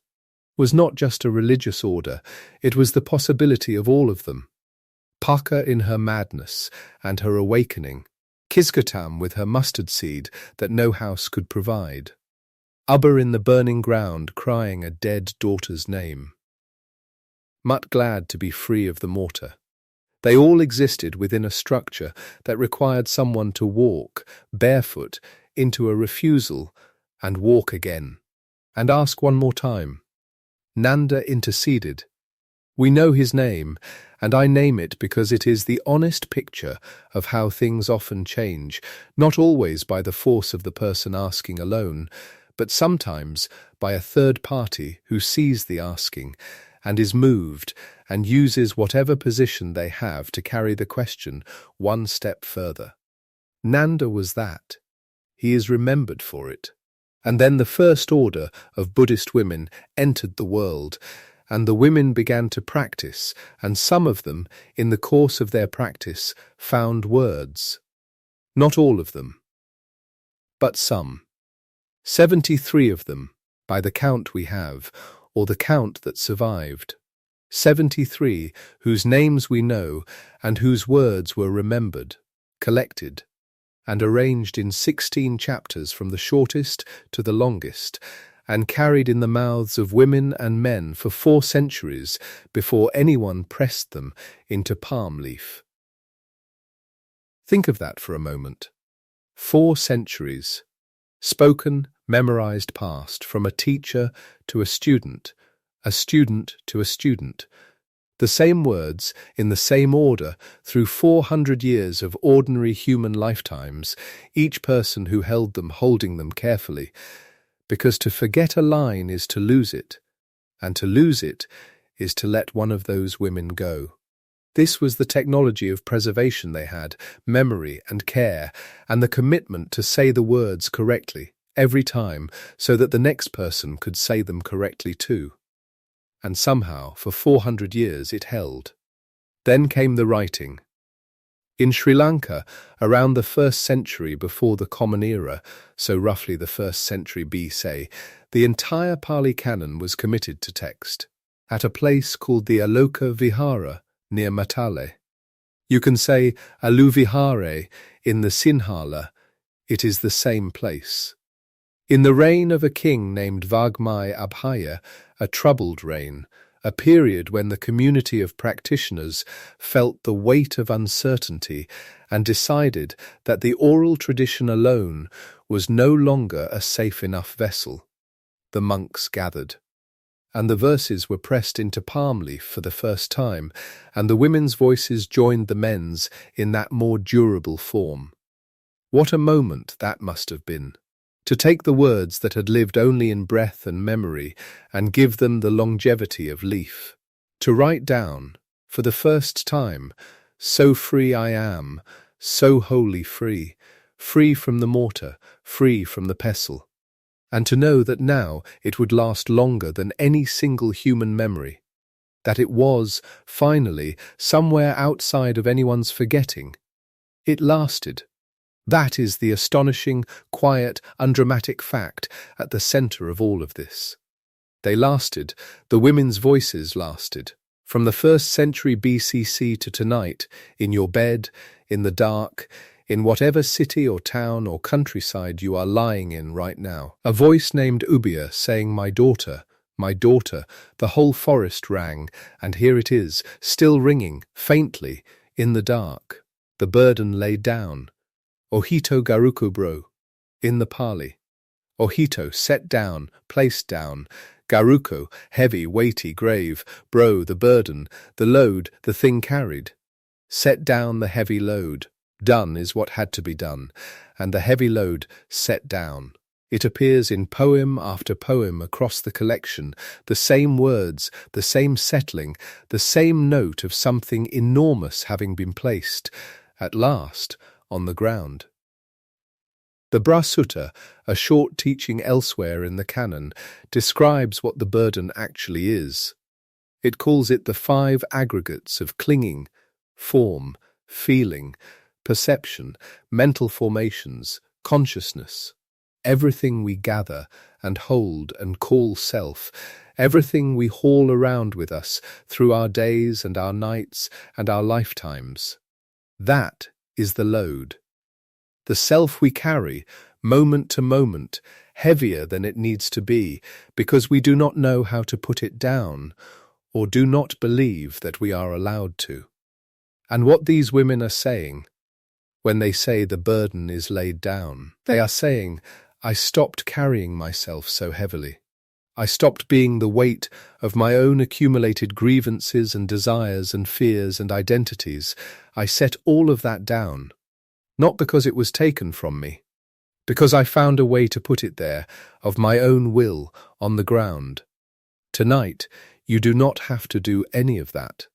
was not just a religious order, it was the possibility of all of them. Paka in her madness and her awakening, Kisagotami with her mustard seed that no house could provide, Ubbiri in the burning ground crying a dead daughter's name. Mutta glad to be free of the mortar. They all existed within a structure that required someone to walk, barefoot, into a refusal, and walk again, and ask one more time. Nanda interceded. We know his name, and I name it because it is the honest picture of how things often change, not always by the force of the person asking alone, but sometimes by a third party who sees the asking and is moved and uses whatever position they have to carry the question one step further. Nanda was that. He is remembered for it. And then the first order of Buddhist women entered the world, and the women began to practice, and some of them, in the course of their practice, found words. Not all of them, but some. 73 of them, by the count we have, or the count that survived. 73 whose names we know and whose words were remembered, collected, and arranged in 16 chapters from the shortest to the longest, and carried in the mouths of women and men for 4 centuries before anyone pressed them into palm leaf. Think of that for a moment. 4 centuries. Spoken, memorized past, from a teacher to a student to a student. The same words, in the same order, through 400 years of ordinary human lifetimes, each person who held them holding them carefully, because to forget a line is to lose it, and to lose it is to let one of those women go. This was the technology of preservation they had, memory and care, and the commitment to say the words correctly, every time, so that the next person could say them correctly too. And somehow, for 400 years, it held. Then came the writing. In Sri Lanka, around the 1st century before the Common Era, so roughly the 1st century BC, the entire Pali canon was committed to text, at a place called the Aloka Vihara, near Matale. You can say Aluvihare in the Sinhala, it is the same place. In the reign of a king named Vagmai Abhaya, a troubled reign, a period when the community of practitioners felt the weight of uncertainty and decided that the oral tradition alone was no longer a safe enough vessel, the monks gathered. And the verses were pressed into palm leaf for the first time, and the women's voices joined the men's in that more durable form. What a moment that must have been! To take the words that had lived only in breath and memory and give them the longevity of leaf. To write down, for the first time, so free I am, so wholly free, free from the mortar, free from the pestle. And to know that now it would last longer than any single human memory, that it was, finally, somewhere outside of anyone's forgetting. It lasted. That is the astonishing, quiet, undramatic fact at the centre of all of this. They lasted, the women's voices lasted, from the 1st century BCC to tonight, in your bed, in the dark, in whatever city or town or countryside you are lying in right now. A voice named Ubbiri saying, my daughter, the whole forest rang, and here it is, still ringing, faintly, in the dark. The burden laid down. Ohito Garukubro, in the Pali. Ohito, set down, placed down. Garuko, heavy, weighty, grave. Bro, the burden, the load, the thing carried. Set down the heavy load. Done is what had to be done, and the heavy load set down. It appears in poem after poem across the collection, the same words, the same settling, the same note of something enormous having been placed, at last, on the ground. The Bra Sutta, a short teaching elsewhere in the canon, describes what the burden actually is. It calls it the 5 aggregates of clinging, form, feeling, perception, mental formations, consciousness. Everything we gather and hold and call self, everything we haul around with us through our days and our nights and our lifetimes. That is the load. The self we carry, moment to moment, heavier than it needs to be, because we do not know how to put it down, or do not believe that we are allowed to. And what these women are saying, when they say the burden is laid down, they are saying, I stopped carrying myself so heavily. I stopped being the weight of my own accumulated grievances and desires and fears and identities. I set all of that down, not because it was taken from me, because I found a way to put it there, of my own will, on the ground. Tonight, you do not have to do any of that.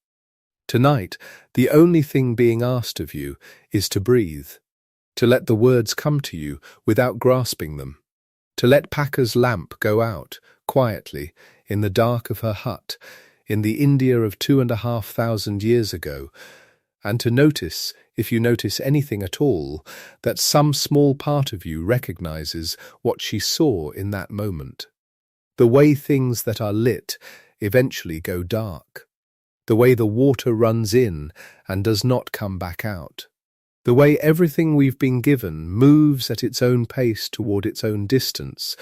Tonight, the only thing being asked of you is to breathe, to let the words come to you without grasping them, to let Paka's lamp go out, quietly, in the dark of her hut, in the India of 2,500 years ago, and to notice, if you notice anything at all, that some small part of you recognizes what she saw in that moment. The way things that are lit eventually go dark. The way the water runs in and does not come back out. The way everything we've been given moves at its own pace toward its own distance,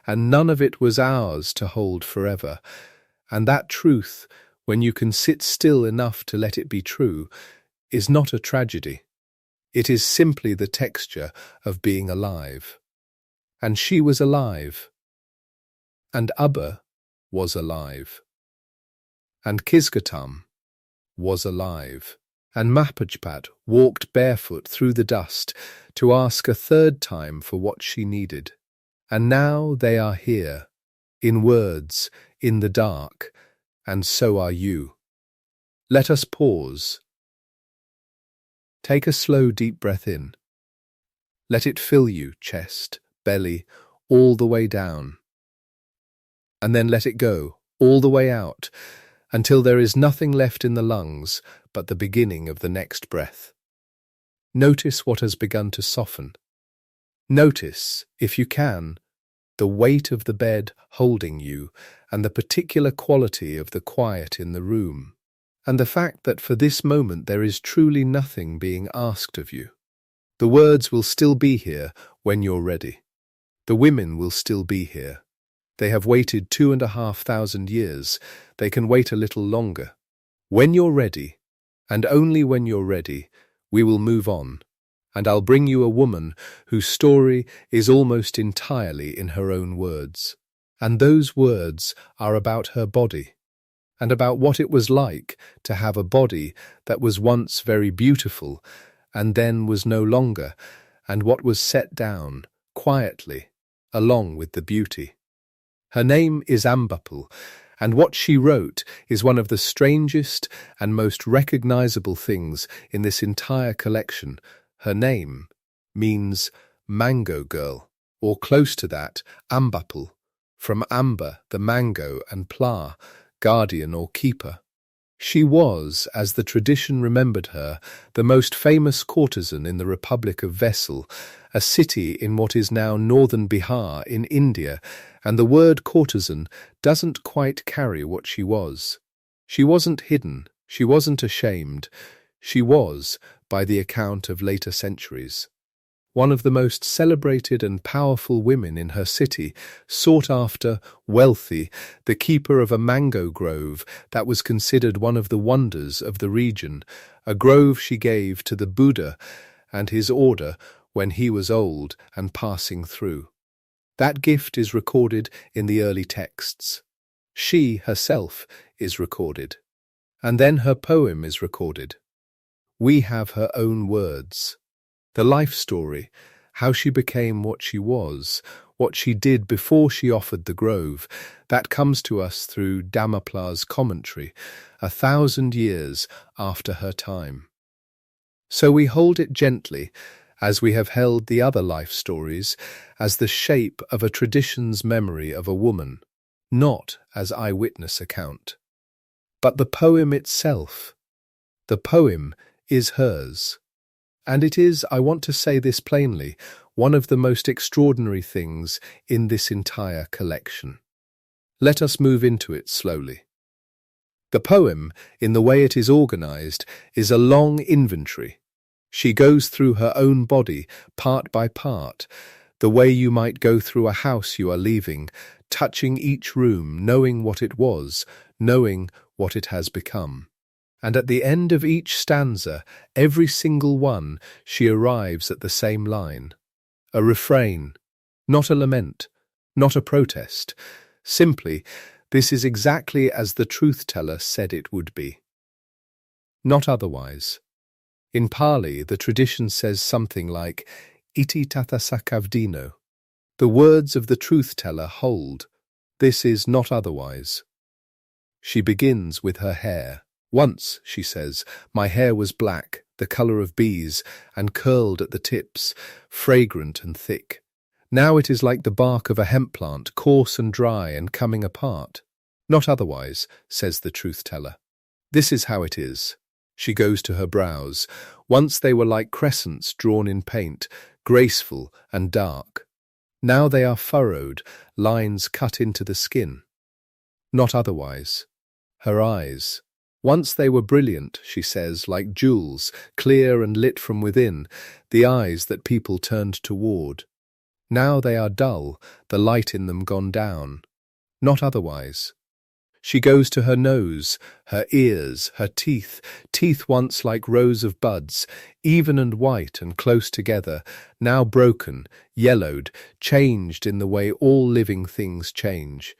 and none of it was ours to hold forever. And that truth, when you can sit still enough to let it be true, is not a tragedy. It is simply the texture of being alive. And she was alive. And Ubba was alive. And Kisagotami was alive, and Mapajpat walked barefoot through the dust to ask a third time for what she needed. And now they are here, in words, in the dark, and so are you. Let us pause. Take a slow, deep breath in. Let it fill you, chest, belly, all the way down. And then let it go, all the way out, until there is nothing left in the lungs but the beginning of the next breath. Notice what has begun to soften. Notice, if you can, the weight of the bed holding you and the particular quality of the quiet in the room, and the fact that for this moment there is truly nothing being asked of you. The words will still be here when you're ready. The women will still be here. They have waited 2,500 years. They can wait a little longer. When you're ready, and only when you're ready, we will move on, and I'll bring you a woman whose story is almost entirely in her own words. And those words are about her body, and about what it was like to have a body that was once very beautiful, and then was no longer, and what was set down, quietly, along with the beauty. Her name is Ambapali, and what she wrote is one of the strangest and most recognizable things in this entire collection. Her name means mango girl, or close to that, Ambapali, from amber, the mango, and pla, guardian or keeper. She was, as the tradition remembered her, the most famous courtesan in the Republic of Vesali, a city in what is now northern Bihar in India, and the word courtesan doesn't quite carry what she was. She wasn't hidden, she wasn't ashamed, she was, by the account of later centuries, one of the most celebrated and powerful women in her city, sought after, wealthy, the keeper of a mango grove that was considered one of the wonders of the region, a grove she gave to the Buddha and his order when he was old and passing through. That gift is recorded in the early texts. She herself is recorded. And then her poem is recorded. We have her own words. The life story, how she became what she was, what she did before she offered the grove, that comes to us through Dhammapla's commentary, 1,000 years after her time. So we hold it gently, as we have held the other life stories, as the shape of a tradition's memory of a woman, not as eyewitness account. But the poem itself, the poem is hers. And it is, I want to say this plainly, one of the most extraordinary things in this entire collection. Let us move into it slowly. The poem, in the way it is organized, is a long inventory. She goes through her own body, part by part, the way you might go through a house you are leaving, touching each room, knowing what it was, knowing what it has become. And at the end of each stanza, every single one, she arrives at the same line. A refrain, not a lament, not a protest. Simply, this is exactly as the truth-teller said it would be. Not otherwise. In Pali, the tradition says something like, Iti tatha sakavdino. The words of the truth-teller hold. This is not otherwise. She begins with her hair. Once, she says, my hair was black, the colour of bees, and curled at the tips, fragrant and thick. Now it is like the bark of a hemp plant, coarse and dry and coming apart. Not otherwise, says the truth-teller. This is how it is. She goes to her brows. Once they were like crescents drawn in paint, graceful and dark. Now they are furrowed, lines cut into the skin. Not otherwise. Her eyes. Once they were brilliant, she says, like jewels, clear and lit from within, the eyes that people turned toward. Now they are dull, the light in them gone down. Not otherwise. She goes to her nose, her ears, her teeth, teeth once like rows of buds, even and white and close together, now broken, yellowed, changed in the way all living things change.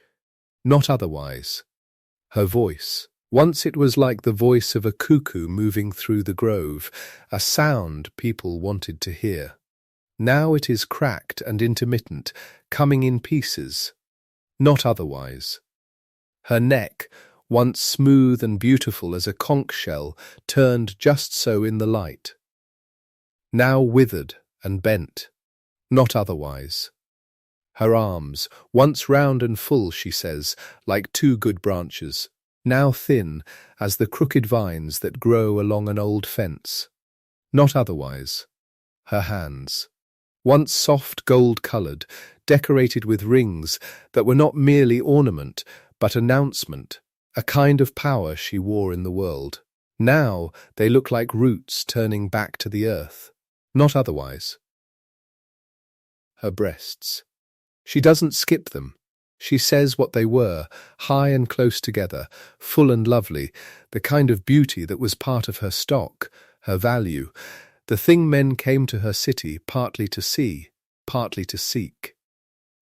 Not otherwise. Her voice. Once it was like the voice of a cuckoo moving through the grove, a sound people wanted to hear. Now it is cracked and intermittent, coming in pieces. Not otherwise. Her neck, once smooth and beautiful as a conch shell, turned just so in the light. Now withered and bent. Not otherwise. Her arms, once round and full, she says, like two good branches, now thin as the crooked vines that grow along an old fence. Not otherwise. Her hands, once soft gold-coloured, decorated with rings that were not merely ornament, but announcement, a kind of power she wore in the world. Now they look like roots turning back to the earth. Not otherwise. Her breasts. She doesn't skip them. She says what they were, high and close together, full and lovely, the kind of beauty that was part of her stock, her value, the thing men came to her city partly to see, partly to seek.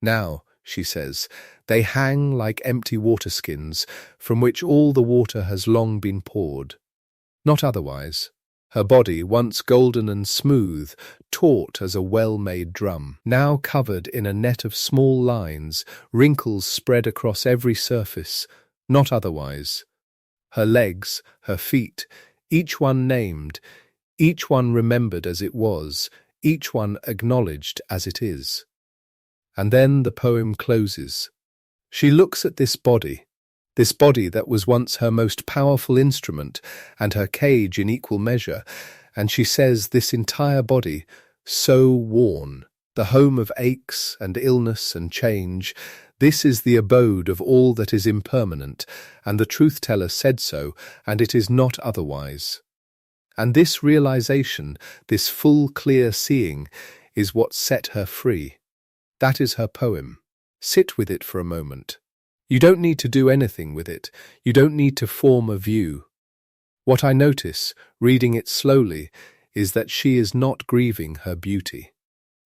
Now, she says, they hang like empty waterskins, from which all the water has long been poured. Not otherwise. Her body, once golden and smooth, taut as a well-made drum, now covered in a net of small lines, wrinkles spread across every surface, not otherwise. Her legs, her feet, each one named, each one remembered as it was, each one acknowledged as it is. And then the poem closes. She looks at this body that was once her most powerful instrument and her cage in equal measure, and she says this entire body, so worn, the home of aches and illness and change, this is the abode of all that is impermanent, and the truth-teller said so, and it is not otherwise. And this realization, this full clear seeing, is what set her free. That is her poem. Sit with it for a moment. You don't need to do anything with it. You don't need to form a view. What I notice, reading it slowly, is that she is not grieving her beauty.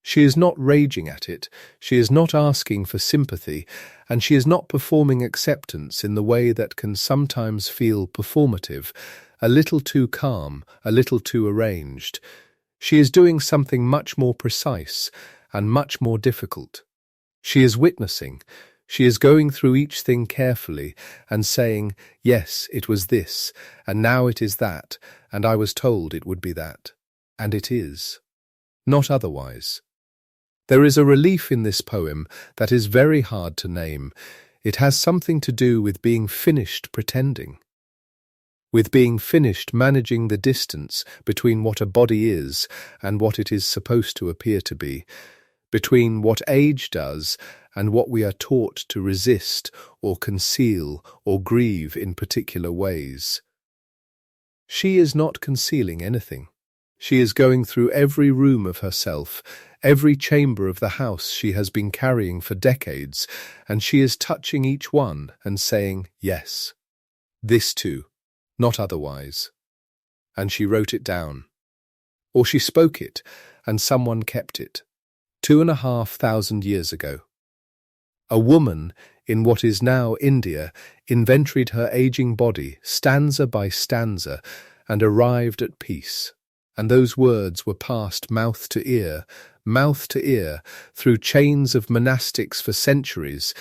She is not raging at it, she is not asking for sympathy, and she is not performing acceptance in the way that can sometimes feel performative, a little too calm, a little too arranged. She is doing something much more precise and much more difficult. She is witnessing. She is going through each thing carefully and saying, yes, it was this, and now it is that, and I was told it would be that. And it is. Not otherwise. There is a relief in this poem that is very hard to name. It has something to do with being finished pretending, with being finished managing the distance between what a body is and what it is supposed to appear to be, between what age does and what we are taught to resist or conceal or grieve in particular ways. She is not concealing anything. She is going through every room of herself, every chamber of the house she has been carrying for decades, and she is touching each one and saying, yes, this too, not otherwise. And she wrote it down. Or she spoke it, and someone kept it. 2,500 years ago. A woman, in what is now India, inventoried her aging body, stanza by stanza, and arrived at peace. And those words were passed mouth to ear, through chains of monastics for centuries,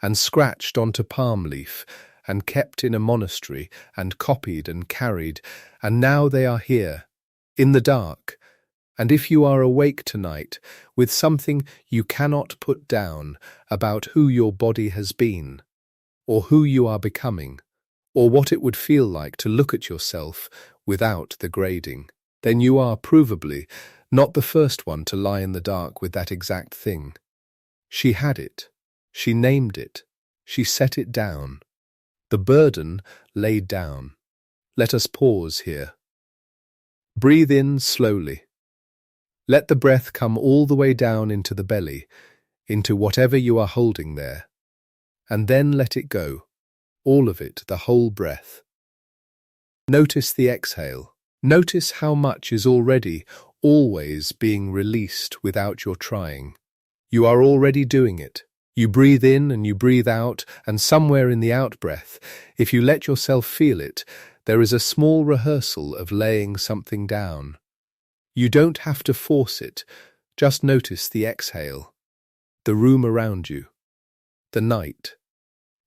and scratched onto palm leaf, and kept in a monastery, and copied and carried, and now they are here, in the dark. And if you are awake tonight with something you cannot put down about who your body has been, or who you are becoming, or what it would feel like to look at yourself without the grading, then you are provably not the first one to lie in the dark with that exact thing. She had it. She named it. She set it down. The burden laid down. Let us pause here. Breathe in slowly. Let the breath come all the way down into the belly, into whatever you are holding there, and then let it go, all of it, the whole breath. Notice the exhale. Notice how much is already, always being released without your trying. You are already doing it. You breathe in and you breathe out, and somewhere in the out-breath, if you let yourself feel it, there is a small rehearsal of laying something down. You don't have to force it, just notice the exhale, the room around you, the night,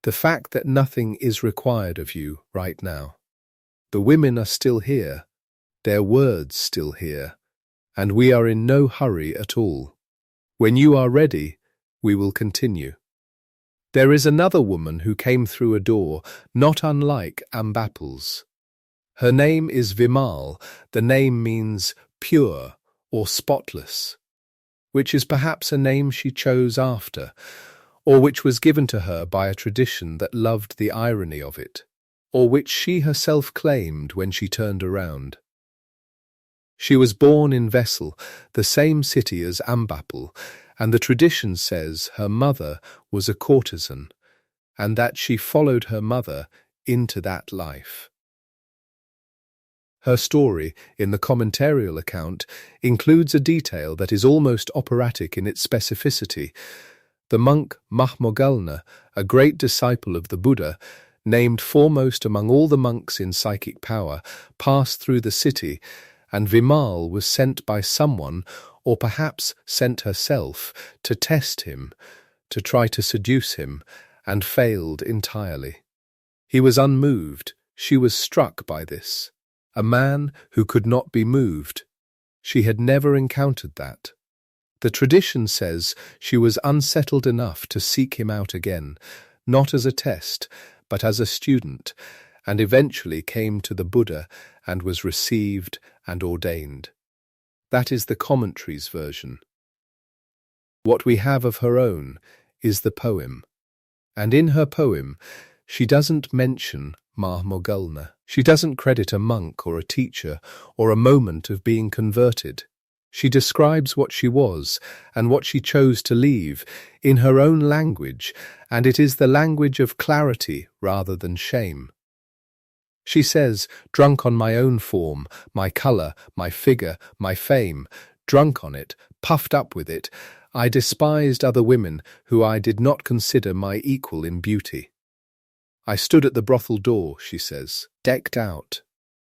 the fact that nothing is required of you right now. The women are still here, their words still here, and we are in no hurry at all. When you are ready, we will continue. There is another woman who came through a door not unlike Ambapali's. Her name is Vimal. The name means pure or spotless, which is perhaps a name she chose after, or which was given to her by a tradition that loved the irony of it, or which she herself claimed when she turned around. She was born in Vesali, the same city as Ambapali, and the tradition says her mother was a courtesan, and that she followed her mother into that life. Her story, in the commentarial account, includes a detail that is almost operatic in its specificity. The monk Mahmogalna, a great disciple of the Buddha, named foremost among all the monks in psychic power, passed through the city, and Vimal was sent by someone, or perhaps sent herself, to test him, to try to seduce him, and failed entirely. He was unmoved. She was struck by this. A man who could not be moved. She had never encountered that. The tradition says she was unsettled enough to seek him out again, not as a test, but as a student, and eventually came to the Buddha and was received and ordained. That is the commentary's version. What we have of her own is the poem, and in her poem she doesn't mention Mahmogalna. She doesn't credit a monk or a teacher or a moment of being converted. She describes what she was and what she chose to leave in her own language, and it is the language of clarity rather than shame. She says, drunk on my own form, my colour, my figure, my fame, drunk on it, Puffed up with it, I despised other women who I did not consider my equal in beauty. I stood at the brothel door, she says, decked out,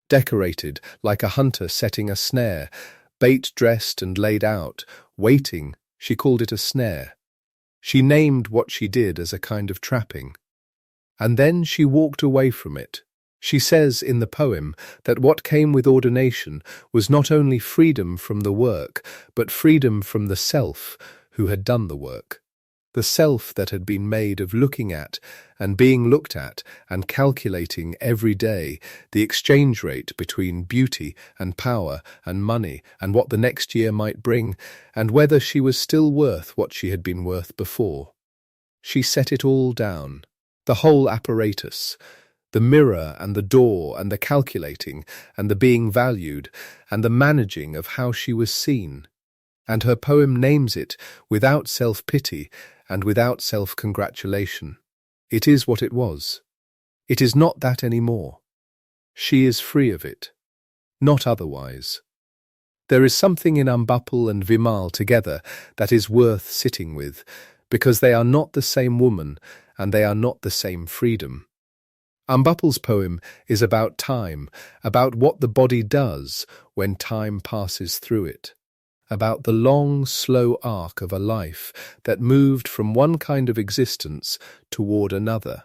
decorated like a hunter setting a snare, bait dressed and laid out, waiting. She called it a snare. She named what she did as a kind of trapping. And then she walked away from it. She says in the poem that what came with ordination was not only freedom from the work, but freedom from the self who had done the work. The self that had been made of looking at and being looked at and calculating every day the exchange rate between beauty and power and money and what the next year might bring, and whether she was still worth what she had been worth before. She set it all down, the whole apparatus, the mirror and the door and the calculating and the being valued and the managing of how she was seen. And her poem names it without self-pity and without self-congratulation. It is what it was. It is not that any more. She is free of it. Not otherwise. There is something in Ambapali and Vimal together that is worth sitting with, because they are not the same woman and they are not the same freedom. Ambapali's poem is about time, about what the body does when time passes through it, about the long, slow arc of a life that moved from one kind of existence toward another.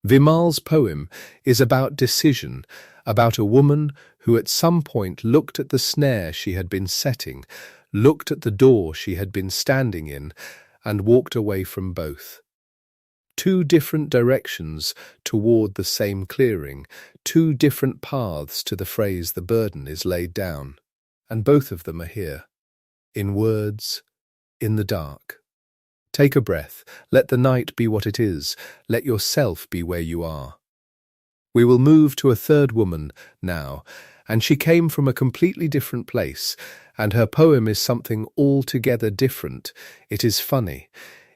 Vimal's poem is about decision, about a woman who at some point looked at the snare she had been setting, looked at the door she had been standing in, and walked away from both. Two different directions toward the same clearing, two different paths to the phrase the burden is laid down, and both of them are here. In words, in the dark. Take a breath, let the night be what it is, let yourself be where you are. We will move to a third woman now, and she came from a completely different place, and her poem is something altogether different. It is funny,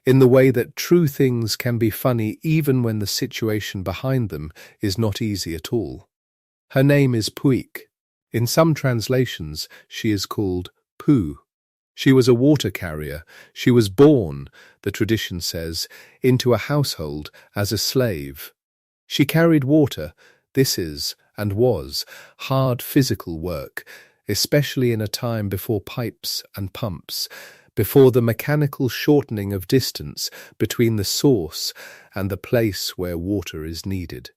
in the way that true things can be funny even when the situation behind them is not easy at all. Her name is Puik. In some translations, she is called Poo. She was a water carrier. She was born, the tradition says, into a household as a slave. She carried water. This is, and was, hard physical work, especially in a time before pipes and pumps, before the mechanical shortening of distance between the source and the place where water is needed.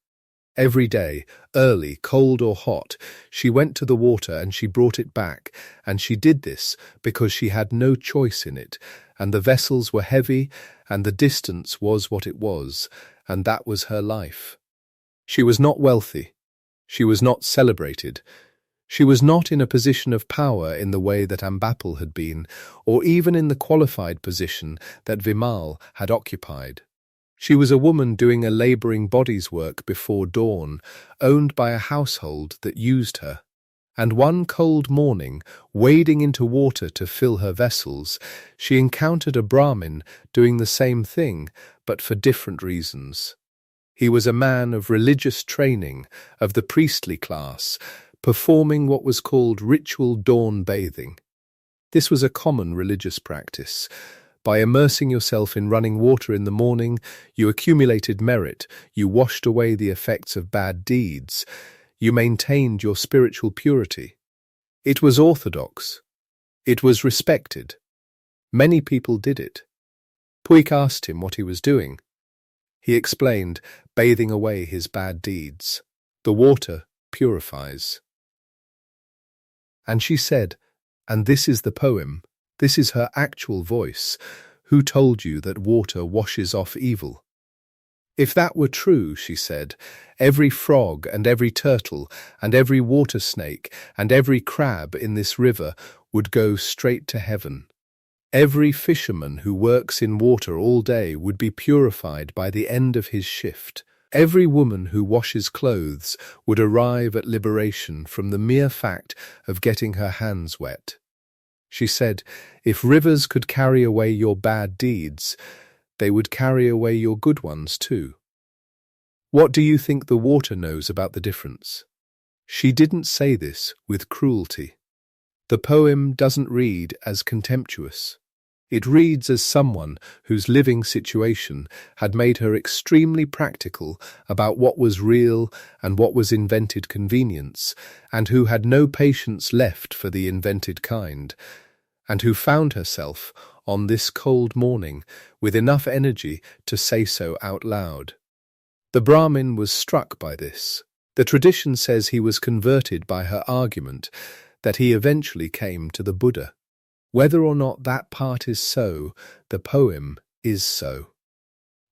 Every day, early, cold or hot, she went to the water and she brought it back, and she did this because she had no choice in it, and the vessels were heavy, and the distance was what it was, and that was her life. She was not wealthy. She was not celebrated. She was not in a position of power in the way that Ambapali had been, or even in the qualified position that Vimal had occupied. She was a woman doing a labouring body's work before dawn, owned by a household that used her. And one cold morning, wading into water to fill her vessels, she encountered a Brahmin doing the same thing, but for different reasons. He was a man of religious training, of the priestly class, performing what was called ritual dawn bathing. This was a common religious practice. By immersing yourself in running water in the morning, you accumulated merit, you washed away the effects of bad deeds, you maintained your spiritual purity. It was orthodox. It was respected. Many people did it. Puik asked him what he was doing. He explained, bathing away his bad deeds. The water purifies. And she said, and this is the poem, this is her actual voice. Who told you that water washes off evil? If that were true, she said, every frog and every turtle and every water snake and every crab in this river would go straight to heaven. Every fisherman who works in water all day would be purified by the end of his shift. Every woman who washes clothes would arrive at liberation from the mere fact of getting her hands wet. She said, if rivers could carry away your bad deeds, they would carry away your good ones too. What do you think the water knows about the difference? She didn't say this with cruelty. The poem doesn't read as contemptuous. It reads as someone whose living situation had made her extremely practical about what was real and what was invented convenience, and who had no patience left for the invented kind, and who found herself, on this cold morning, with enough energy to say so out loud. The Brahmin was struck by this. The tradition says he was converted by her argument, that he eventually came to the Buddha. Whether or not that part is so, the poem is so.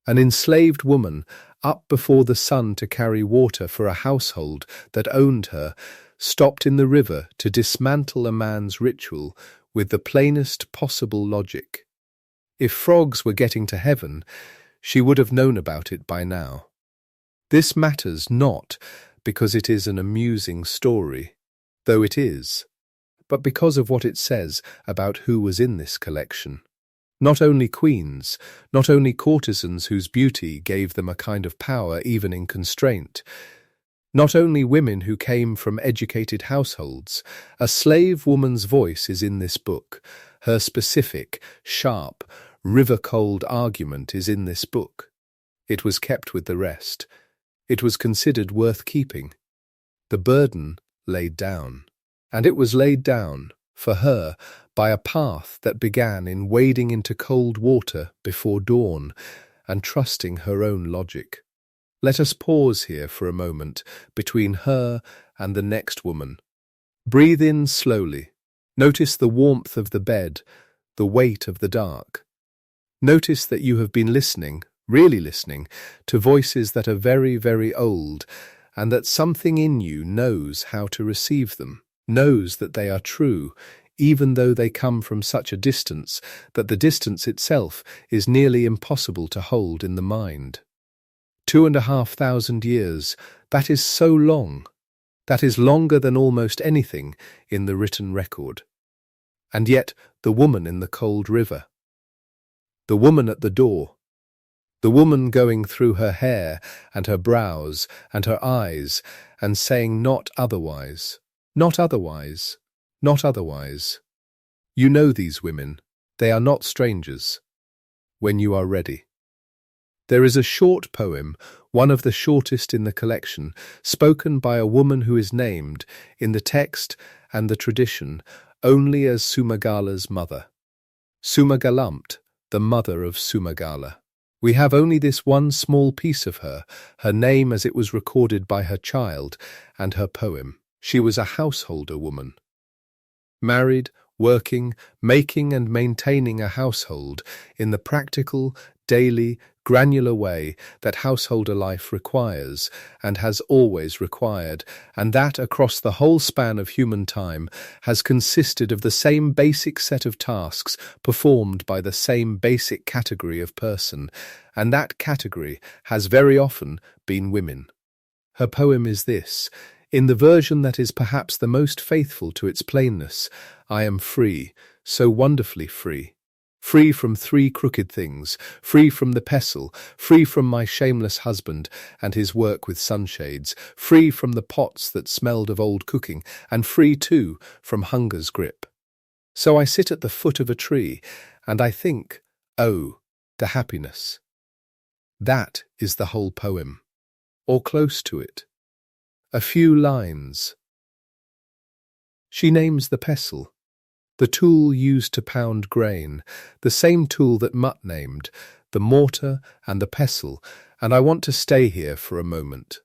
An enslaved woman, up before the sun to carry water for a household that owned her, stopped in the river to dismantle a man's ritual with the plainest possible logic. If frogs were getting to heaven, she would have known about it by now. This matters not because it is an amusing story, though it is, but because of what it says about who was in this collection. Not only queens, not only courtesans whose beauty gave them a kind of power even in constraint, not only women who came from educated households. A slave woman's voice is in this book. Her specific, sharp, river-cold argument is in this book. It was kept with the rest. It was considered worth keeping. The burden laid down. And it was laid down, for her, by a path that began in wading into cold water before dawn and trusting her own logic. Let us pause here for a moment between her and the next woman. Breathe in slowly. Notice the warmth of the bed, the weight of the dark. Notice that you have been listening, really listening, to voices that are very, very old, and that something in you knows how to receive them, knows that they are true, even though they come from such a distance that the distance itself is nearly impossible to hold in the mind. 2,500 years, that is so long. That is longer than almost anything in the written record. And yet the woman in the cold river, the woman at the door, the woman going through her hair and her brows and her eyes and saying not otherwise, not otherwise, not otherwise. You know these women, they are not strangers. When you are ready. There is a short poem, one of the shortest in the collection, spoken by a woman who is named, in the text and the tradition, only as Sumagala's mother. Sumagalampt, the mother of Sumagala. We have only this one small piece of her, her name as it was recorded by her child, and her poem. She was a householder woman. Married, working, making and maintaining a household in the practical, daily, granular way that householder life requires and has always required, and that across the whole span of human time has consisted of the same basic set of tasks performed by the same basic category of person, and that category has very often been women. Her poem is this, in the version that is perhaps the most faithful to its plainness: I am free, so wonderfully free. Free from 3 crooked things, free from the pestle, free from my shameless husband and his work with sunshades, free from the pots that smelled of old cooking, and free, too, from hunger's grip. So I sit at the foot of a tree, and I think, oh, the happiness. That is the whole poem, or close to it. A few lines. She names the pestle, the tool used to pound grain, the same tool that Mutta named, the mortar and the pestle, and I want to stay here for a moment,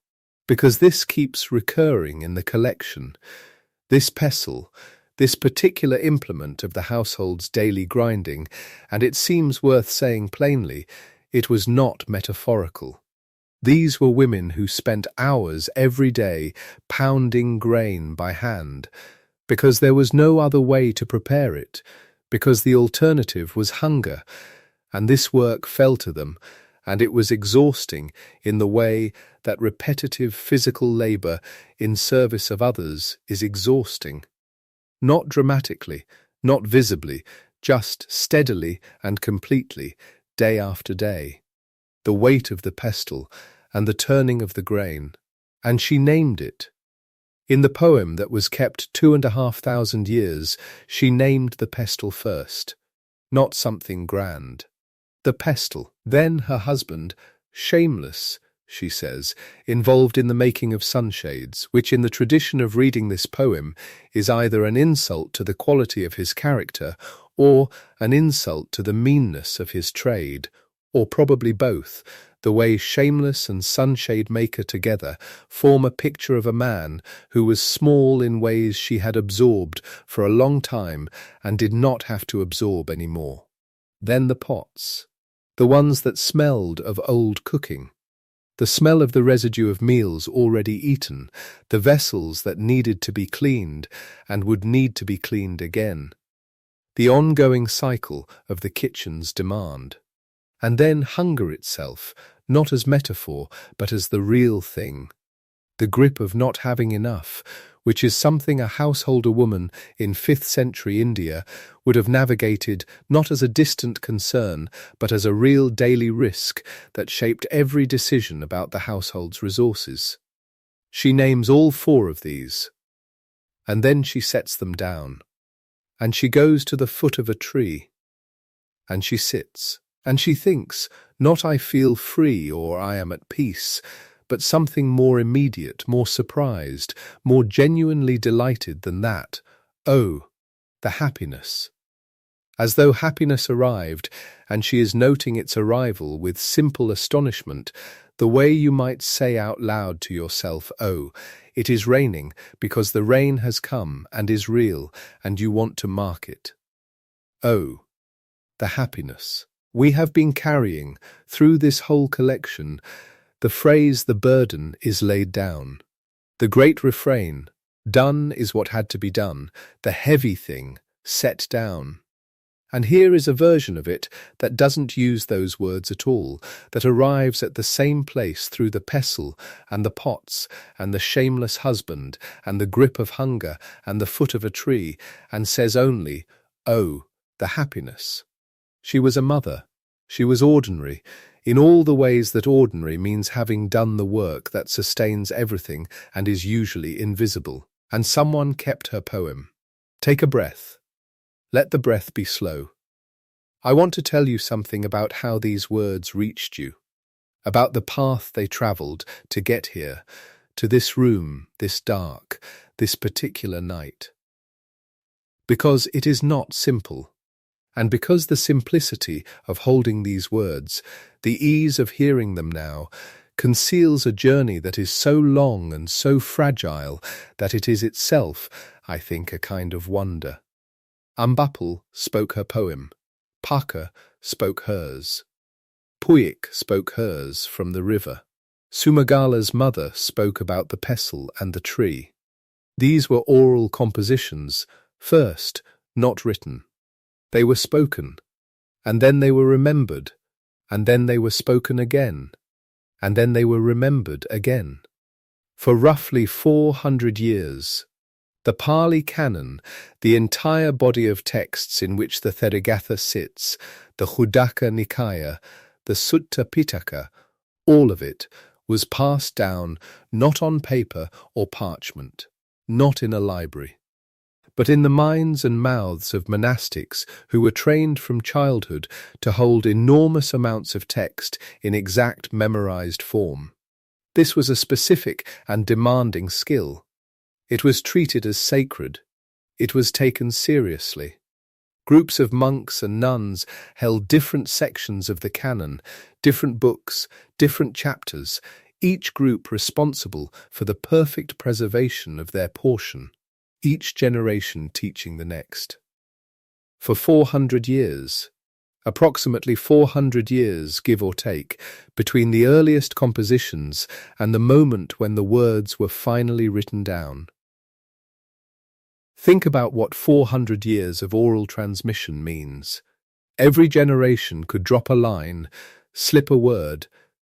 because this keeps recurring in the collection. This pestle, this particular implement of the household's daily grinding, and it seems worth saying plainly, it was not metaphorical. These were women who spent hours every day pounding grain by hand, because there was no other way to prepare it, because the alternative was hunger, and this work fell to them, and it was exhausting in the way that repetitive physical labour in service of others is exhausting. Not dramatically, not visibly, just steadily and completely, day after day. The weight of the pestle and the turning of the grain, and she named it. In the poem that was kept 2,500 years, she named the pestle first, not something grand. The pestle. Then her husband, shameless, she says, involved in the making of sunshades, which in the tradition of reading this poem is either an insult to the quality of his character or an insult to the meanness of his trade, or probably both. The way shameless and sunshade maker together form a picture of a man who was small in ways she had absorbed for a long time and did not have to absorb any more. Then the pots, the ones that smelled of old cooking, the smell of the residue of meals already eaten, the vessels that needed to be cleaned and would need to be cleaned again, the ongoing cycle of the kitchen's demand. And then hunger itself, not as metaphor, but as the real thing. The grip of not having enough, which is something a householder woman in 5th century India would have navigated not as a distant concern, but as a real daily risk that shaped every decision about the household's resources. She names all 4 of these, and then she sets them down. And she goes to the foot of a tree, and she sits. And she thinks, not I feel free or I am at peace, but something more immediate, more surprised, more genuinely delighted than that. Oh, the happiness. As though happiness arrived, and she is noting its arrival with simple astonishment, the way you might say out loud to yourself, oh, it is raining because the rain has come and is real, and you want to mark it. Oh, the happiness. We have been carrying, through this whole collection, the phrase "the burden is laid down." The great refrain, "Done is what had to be done," the heavy thing, set down. And here is a version of it that doesn't use those words at all, that arrives at the same place through the pestle and the pots and the shameless husband and the grip of hunger and the foot of a tree, and says only, "Oh, the happiness." She was a mother. She was ordinary, in all the ways that ordinary means having done the work that sustains everything and is usually invisible. And someone kept her poem. Take a breath. Let the breath be slow. I want to tell you something about how these words reached you, about the path they travelled to get here, to this room, this dark, this particular night. Because it is not simple. And because the simplicity of holding these words, the ease of hearing them now, conceals a journey that is so long and so fragile that it is itself, I think, a kind of wonder. Ambapali spoke her poem. Paka spoke hers. Puik spoke hers from the river. Sumagala's mother spoke about the pestle and the tree. These were oral compositions, first, not written. They were spoken, and then they were remembered, and then they were spoken again, and then they were remembered again. For roughly 400 years, the Pali Canon, the entire body of texts in which the Therigatha sits, the Khuddaka Nikaya, the Sutta Pitaka, all of it was passed down not on paper or parchment, not in a library, but in the minds and mouths of monastics who were trained from childhood to hold enormous amounts of text in exact memorized form. This was a specific and demanding skill. It was treated as sacred. It was taken seriously. Groups of monks and nuns held different sections of the canon, different books, different chapters, each group responsible for the perfect preservation of their portion, each generation teaching the next. For 400 years, approximately 400 years, give or take, between the earliest compositions and the moment when the words were finally written down. Think about what 400 years of oral transmission means. Every generation could drop a line, slip a word,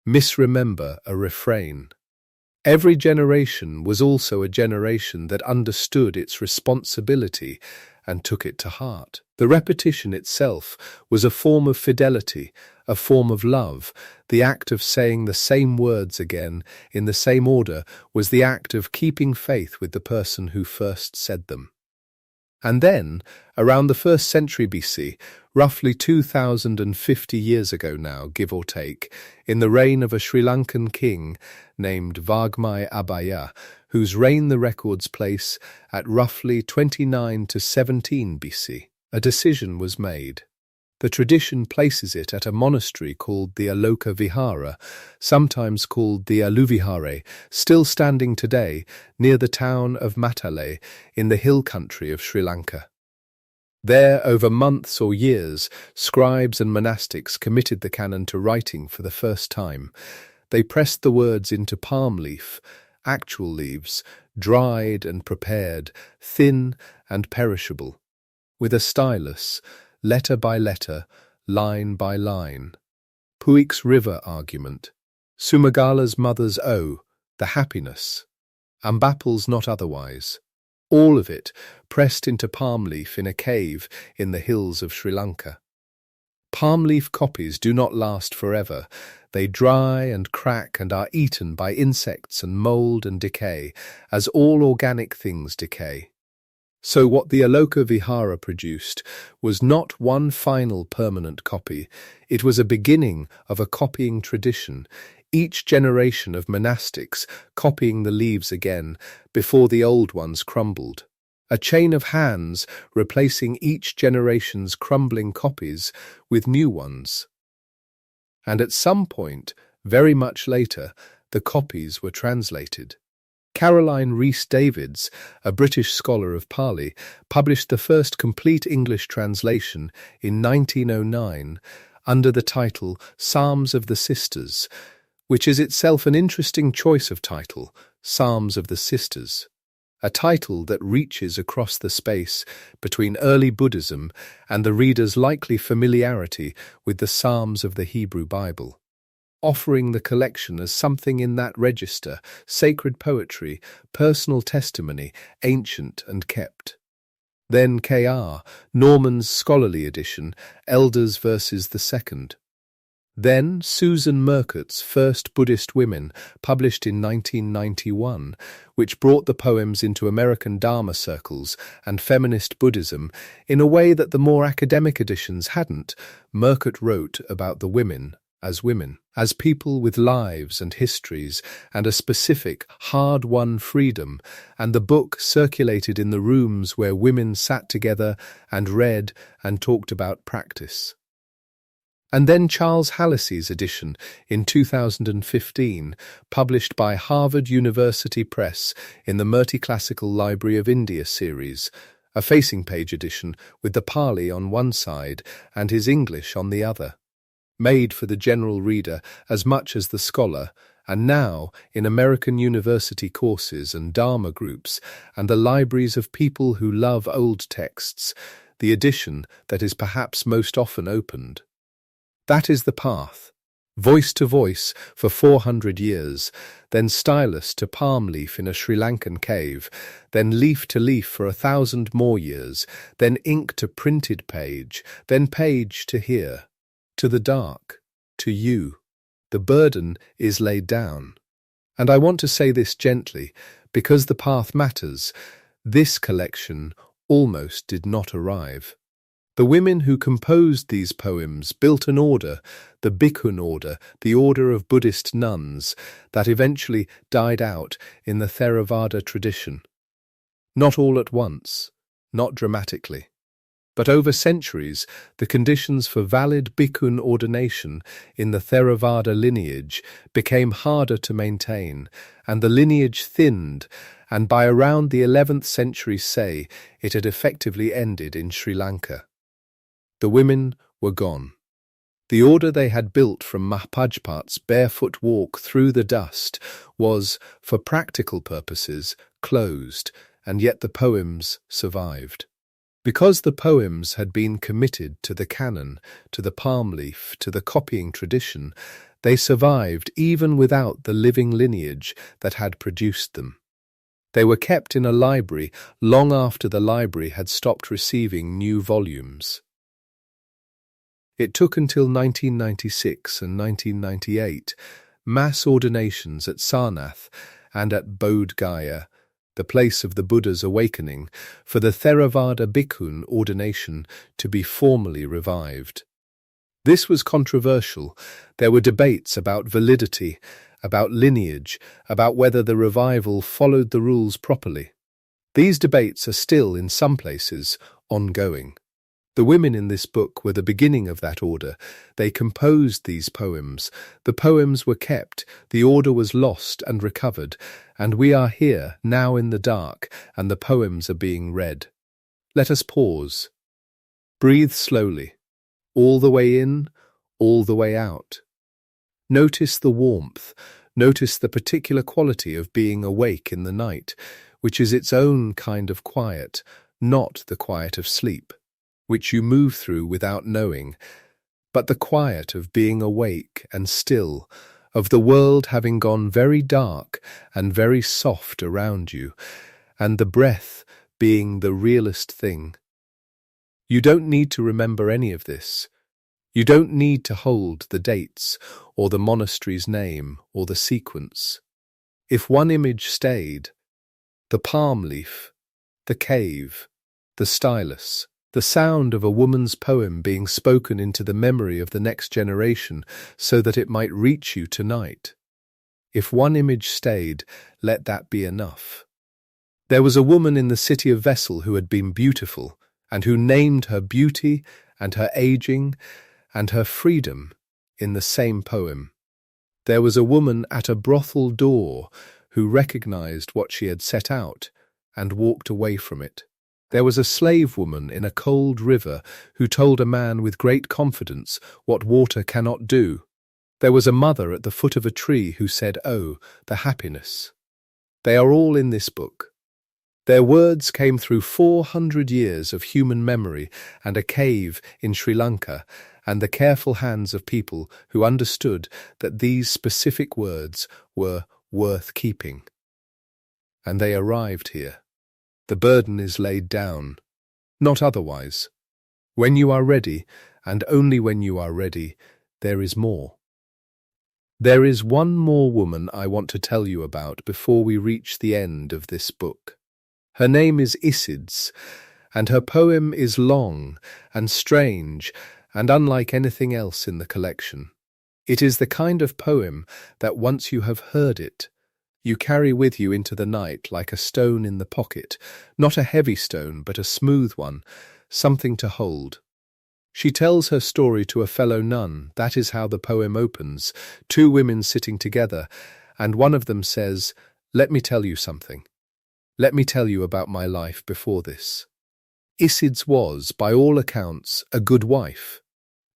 misremember a refrain. Every generation was also a generation that understood its responsibility and took it to heart. The repetition itself was a form of fidelity, a form of love. The act of saying the same words again in the same order was the act of keeping faith with the person who first said them. And then, around the 1st century BC, roughly 2,050 years ago now, give or take, in the reign of a Sri Lankan king named Vagmai Abaya, whose reign the records place at roughly 29 to 17 BC, a decision was made. The tradition places it at a monastery called the Aloka Vihara, sometimes called the Aluvihare, still standing today near the town of Matale in the hill country of Sri Lanka. There, over months or years, scribes and monastics committed the canon to writing for the first time. They pressed the words into palm leaf, actual leaves, dried and prepared, thin and perishable, with a stylus, letter by letter, line by line. Puik's river argument, Sumagala's mother's O, the happiness, Ambapal's not otherwise. All of it pressed into palm leaf in a cave in the hills of Sri Lanka. Palm leaf copies do not last forever. They dry and crack and are eaten by insects and mould and decay, as all organic things decay. So what the Aloka Vihara produced was not one final permanent copy. It was a beginning of a copying tradition, each generation of monastics copying the leaves again before the old ones crumbled. A chain of hands replacing each generation's crumbling copies with new ones. And at some point, very much later, the copies were translated. Caroline Rhys-Davids, a British scholar of Pali, published the first complete English translation in 1909 under the title Psalms of the Sisters, which is itself an interesting choice of title, Psalms of the Sisters, a title that reaches across the space between early Buddhism and the reader's likely familiarity with the Psalms of the Hebrew Bible, offering the collection as something in that register, sacred poetry, personal testimony, ancient and kept. Then K.R., Norman's scholarly edition, Elders versus the Second. Then Susan Murcutt's First Buddhist Women, published in 1991, which brought the poems into American Dharma circles and feminist Buddhism in a way that the more academic editions hadn't. Murcutt wrote about the women, as people with lives and histories and a specific, hard-won freedom, and the book circulated in the rooms where women sat together and read and talked about practice. And then Charles Hallisey's edition in 2015, published by Harvard University Press in the Murti Classical Library of India series, a facing-page edition with the Pali on one side and his English on the other, made for the general reader as much as the scholar, and now in American university courses and Dharma groups and the libraries of people who love old texts, the edition that is perhaps most often opened. That is the path, voice to voice for 400 years, then stylus to palm leaf in a Sri Lankan cave, then leaf to leaf for 1,000 more years, then ink to printed page, then page to here. To the dark, to you, the burden is laid down. And I want to say this gently, because the path matters. This collection almost did not arrive. The women who composed these poems built an order, the Bhikkhun order, the order of Buddhist nuns, that eventually died out in the Theravada tradition. Not all at once, not dramatically. But over centuries, the conditions for valid bhikkhun ordination in the Theravada lineage became harder to maintain, and the lineage thinned, and by around the 11th century say, it had effectively ended in Sri Lanka. The women were gone. The order they had built from Mahapajapat's barefoot walk through the dust was, for practical purposes, closed, and yet the poems survived. Because the poems had been committed to the canon, to the palm leaf, to the copying tradition, they survived even without the living lineage that had produced them. They were kept in a library long after the library had stopped receiving new volumes. It took until 1996 and 1998, mass ordinations at Sarnath and at Bodh Gaya, the place of the Buddha's awakening, for the Theravada bhikkhun ordination to be formally revived. This was controversial. There were debates about validity, about lineage, about whether the revival followed the rules properly. These debates are still, in some places, ongoing. The women in this book were the beginning of that order. They composed these poems. The poems were kept, the order was lost and recovered, and we are here, now in the dark, and the poems are being read. Let us pause. Breathe slowly, all the way in, all the way out. Notice the warmth, notice the particular quality of being awake in the night, which is its own kind of quiet, not the quiet of sleep, which you move through without knowing, but the quiet of being awake and still, of the world having gone very dark and very soft around you, and the breath being the realest thing. You don't need to remember any of this. You don't need to hold the dates, or the monastery's name, or the sequence. If one image stayed, the palm leaf, the cave, the stylus, the sound of a woman's poem being spoken into the memory of the next generation so that it might reach you tonight. If one image stayed, let that be enough. There was a woman in the city of Vesali who had been beautiful, and who named her beauty and her aging and her freedom in the same poem. There was a woman at a brothel door who recognized what she had set out and walked away from it. There was a slave woman in a cold river who told a man with great confidence what water cannot do. There was a mother at the foot of a tree who said, "Oh, the happiness." They are all in this book. Their words came through 400 years of human memory and a cave in Sri Lanka, and the careful hands of people who understood that these specific words were worth keeping. And they arrived here. The burden is laid down, not otherwise. When you are ready, and only when you are ready, there is more. There is one more woman I want to tell you about before we reach the end of this book. Her name is Isids, and her poem is long and strange and unlike anything else in the collection. It is the kind of poem that once you have heard it, you carry with you into the night like a stone in the pocket, not a heavy stone, but a smooth one, something to hold. She tells her story to a fellow nun. That is how the poem opens, two women sitting together, and one of them says, "Let me tell you something. Let me tell you about my life before this." Isids was, by all accounts, a good wife.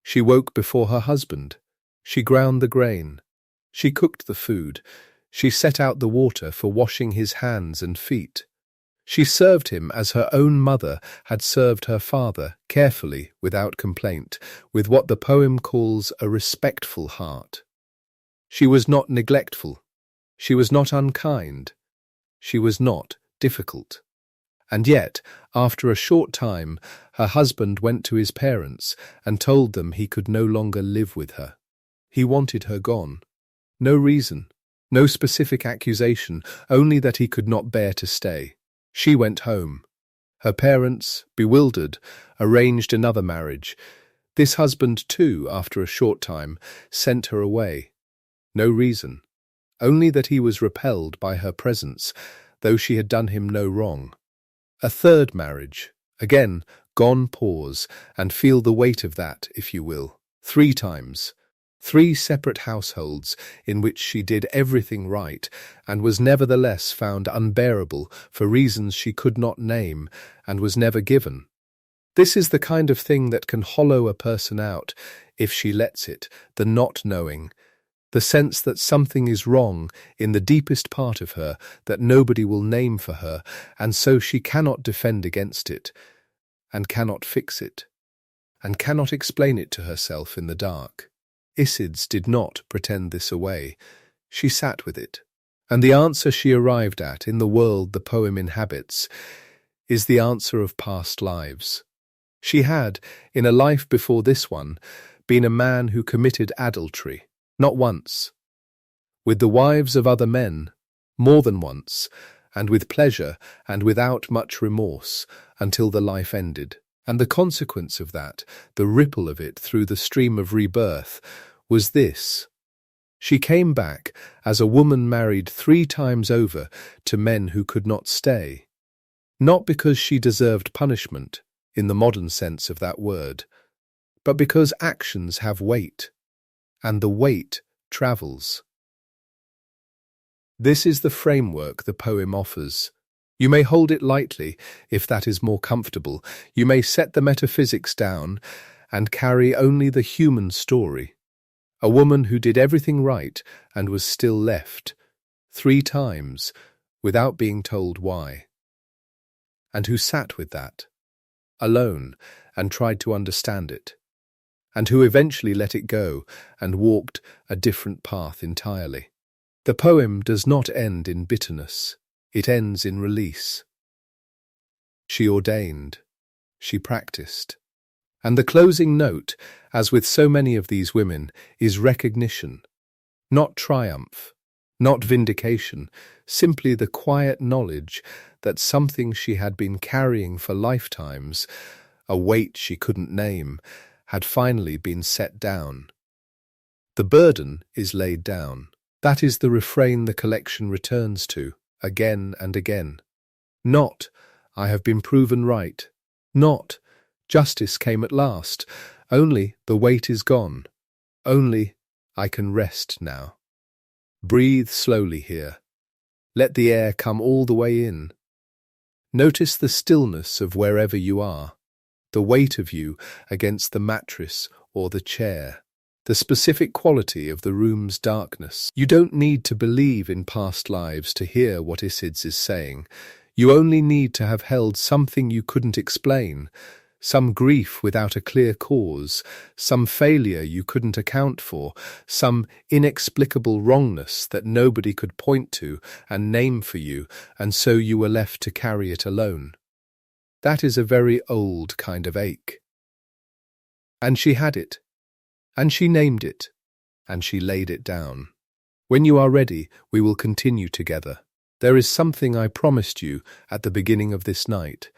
She woke before her husband. She ground the grain. She cooked the food. She set out the water for washing his hands and feet. She served him as her own mother had served her father, carefully, without complaint, with what the poem calls a respectful heart. She was not neglectful. She was not unkind. She was not difficult. And yet, after a short time, her husband went to his parents and told them he could no longer live with her. He wanted her gone. No reason. No specific accusation, only that he could not bear to stay. She went home. Her parents, bewildered, arranged another marriage. This husband, too, after a short time, sent her away. No reason, only that he was repelled by her presence, though she had done him no wrong. A third marriage. Again, gone, pause, and feel the weight of that, if you will. 3 times. 3 separate households in which she did everything right and was nevertheless found unbearable for reasons she could not name and was never given. This is the kind of thing that can hollow a person out, if she lets it, the not knowing, the sense that something is wrong in the deepest part of her that nobody will name for her, and so she cannot defend against it, and cannot fix it, and cannot explain it to herself in the dark. Isids did not pretend this away. She sat with it, and the answer she arrived at in the world the poem inhabits is the answer of past lives. She had, in a life before this one, been a man who committed adultery, not once, with the wives of other men, more than once, and with pleasure and without much remorse, until the life ended. And the consequence of that, the ripple of it through the stream of rebirth, was this. She came back as a woman married 3 times over to men who could not stay, not because she deserved punishment, in the modern sense of that word, but because actions have weight, and the weight travels. This is the framework the poem offers. You may hold it lightly, if that is more comfortable. You may set the metaphysics down and carry only the human story. A woman who did everything right and was still left, 3 times, without being told why. And who sat with that, alone, and tried to understand it. And who eventually let it go and walked a different path entirely. The poem does not end in bitterness. It ends in release. She ordained. She practiced. And the closing note, as with so many of these women, is recognition. Not triumph, not vindication, simply the quiet knowledge that something she had been carrying for lifetimes, a weight she couldn't name, had finally been set down. The burden is laid down. That is the refrain the collection returns to, again and again. Not, I have been proven right. Not, justice came at last. Only, the weight is gone. Only, I can rest now. Breathe slowly here. Let the air come all the way in. Notice the stillness of wherever you are, the weight of you against the mattress or the chair, the specific quality of the room's darkness. You don't need to believe in past lives to hear what Isids is saying. You only need to have held something you couldn't explain, some grief without a clear cause, some failure you couldn't account for, some inexplicable wrongness that nobody could point to and name for you, and so you were left to carry it alone. That is a very old kind of ache. And she had it. And she named it, and she laid it down. When you are ready, we will continue together. There is something I promised you at the beginning of this night.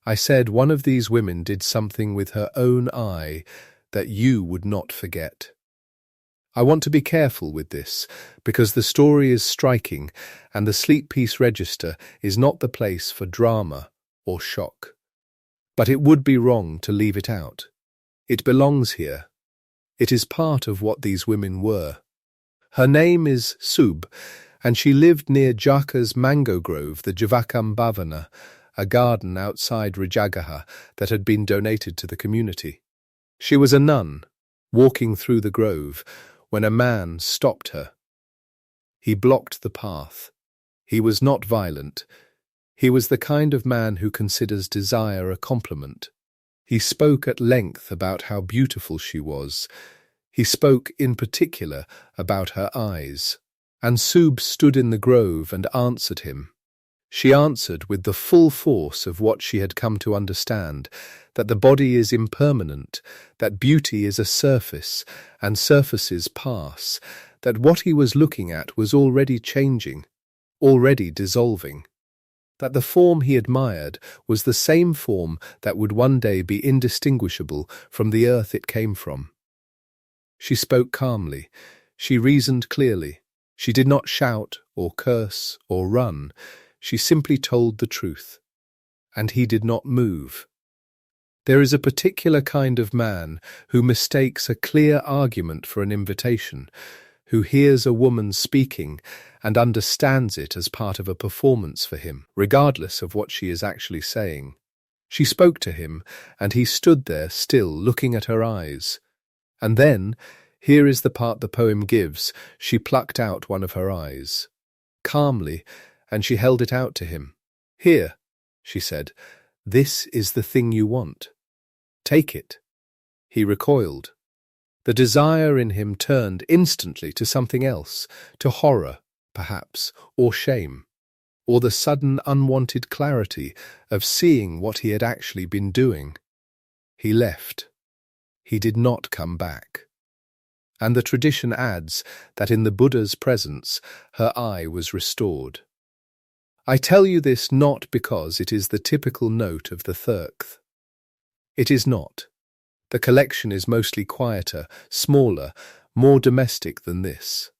I said one of these women did something with her own eye that you would not forget. I want to be careful with this, because the story is striking, and the Sleep Piece Register is not the place for drama or shock. But it would be wrong to leave it out. It belongs here. It is part of what these women were. Her name is Sub, and she lived near Jaka's mango grove, the Javakam Bhavana, a garden outside Rajagaha that had been donated to the community. She was a nun, walking through the grove, when a man stopped her. He blocked the path. He was not violent. He was the kind of man who considers desire a compliment. He spoke at length about how beautiful she was. He spoke in particular about her eyes. And Sub stood in the grove and answered him. She answered with the full force of what she had come to understand, that the body is impermanent, that beauty is a surface, and surfaces pass, that what he was looking at was already changing, already dissolving, that the form he admired was the same form that would one day be indistinguishable from the earth it came from. She spoke calmly. She reasoned clearly. She did not shout or curse or run. She simply told the truth. And he did not move. There is a particular kind of man who mistakes a clear argument for an invitation, who hears a woman speaking and understands it as part of a performance for him, regardless of what she is actually saying. She spoke to him, and he stood there still, looking at her eyes. And then, here is the part the poem gives, she plucked out one of her eyes. Calmly, and she held it out to him. "Here," she said, "this is the thing you want. Take it." He recoiled. The desire in him turned instantly to something else, to horror, perhaps, or shame, or the sudden unwanted clarity of seeing what he had actually been doing. He left. He did not come back. And the tradition adds that in the Buddha's presence, her eye was restored. I tell you this not because it is the typical note of the Therigatha. It is not. The collection is mostly quieter, smaller, more domestic than this.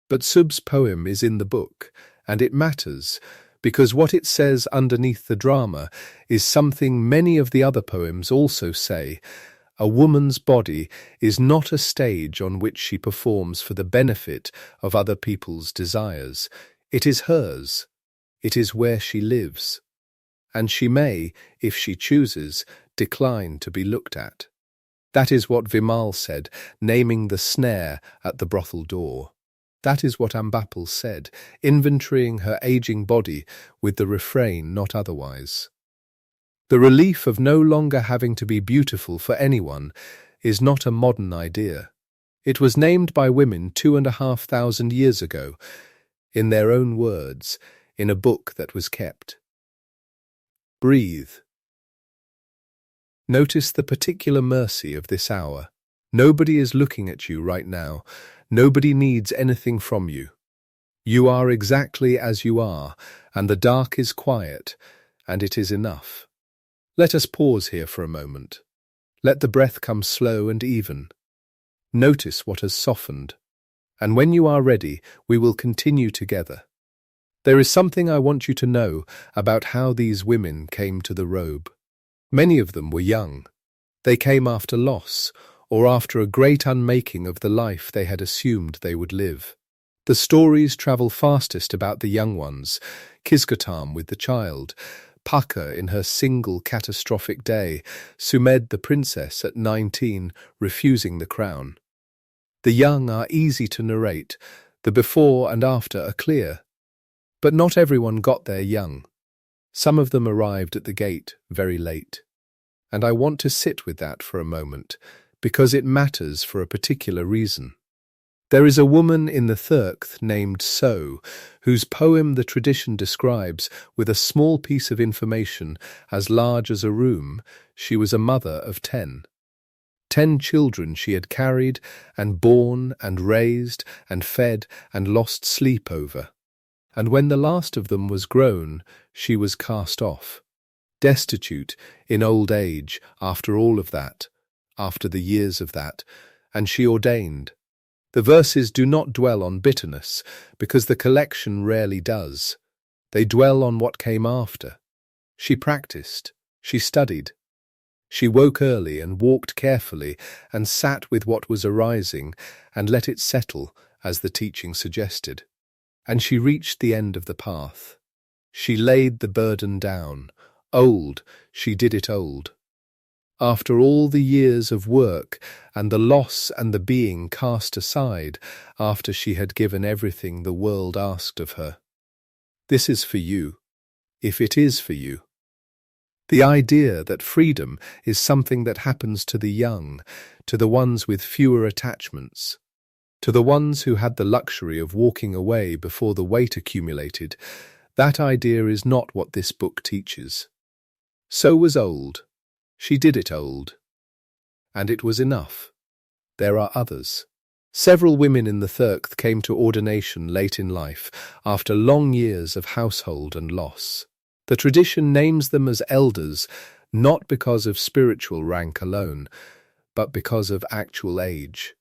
But Sub's poem is in the book, and it matters, because what it says underneath the drama is something many of the other poems also say. A woman's body is not a stage on which she performs for the benefit of other people's desires. It is hers. It is where she lives. And she may, if she chooses, decline to be looked at. That is what Vimal said, naming the snare at the brothel door. That is what Ambapali said, inventorying her aging body with the refrain not otherwise. The relief of no longer having to be beautiful for anyone is not a modern idea. It was named by women 2,500 years ago, in their own words, in a book that was kept. Breathe. Notice the particular mercy of this hour. Nobody is looking at you right now. Nobody needs anything from you. You are exactly as you are, and the dark is quiet, and it is enough. Let us pause here for a moment. Let the breath come slow and even. Notice what has softened, and when you are ready, we will continue together. There is something I want you to know about how these women came to the robe. Many of them were young. They came after loss, or after a great unmaking of the life they had assumed they would live. The stories travel fastest about the young ones, Kisagotami with the child, Paka in her single catastrophic day, Sumed the princess at 19 refusing the crown. The young are easy to narrate, the before and after are clear. But not everyone got there young. Some of them arrived at the gate very late. And I want to sit with that for a moment, because it matters for a particular reason. There is a woman in the Therigatha named So, whose poem the tradition describes with a small piece of information as large as a room. She was a mother of 10. 10 children she had carried and borne and raised and fed and lost sleep over. And when the last of them was grown, she was cast off. Destitute, in old age, after all of that, after the years of that, and she ordained. The verses do not dwell on bitterness, because the collection rarely does. They dwell on what came after. She practiced, she studied. She woke early and walked carefully and sat with what was arising and let it settle, as the teaching suggested. And she reached the end of the path. She laid the burden down. Old, she did it old. After all the years of work and the loss and the being cast aside after she had given everything the world asked of her. This is for you, if it is for you. The idea that freedom is something that happens to the young, to the ones with fewer attachments, to the ones who had the luxury of walking away before the weight accumulated, that idea is not what this book teaches. So was old. She did it old. And it was enough. There are others. Several women in the Therigatha came to ordination late in life, after long years of household and loss. The tradition names them as elders, not because of spiritual rank alone, but because of actual age.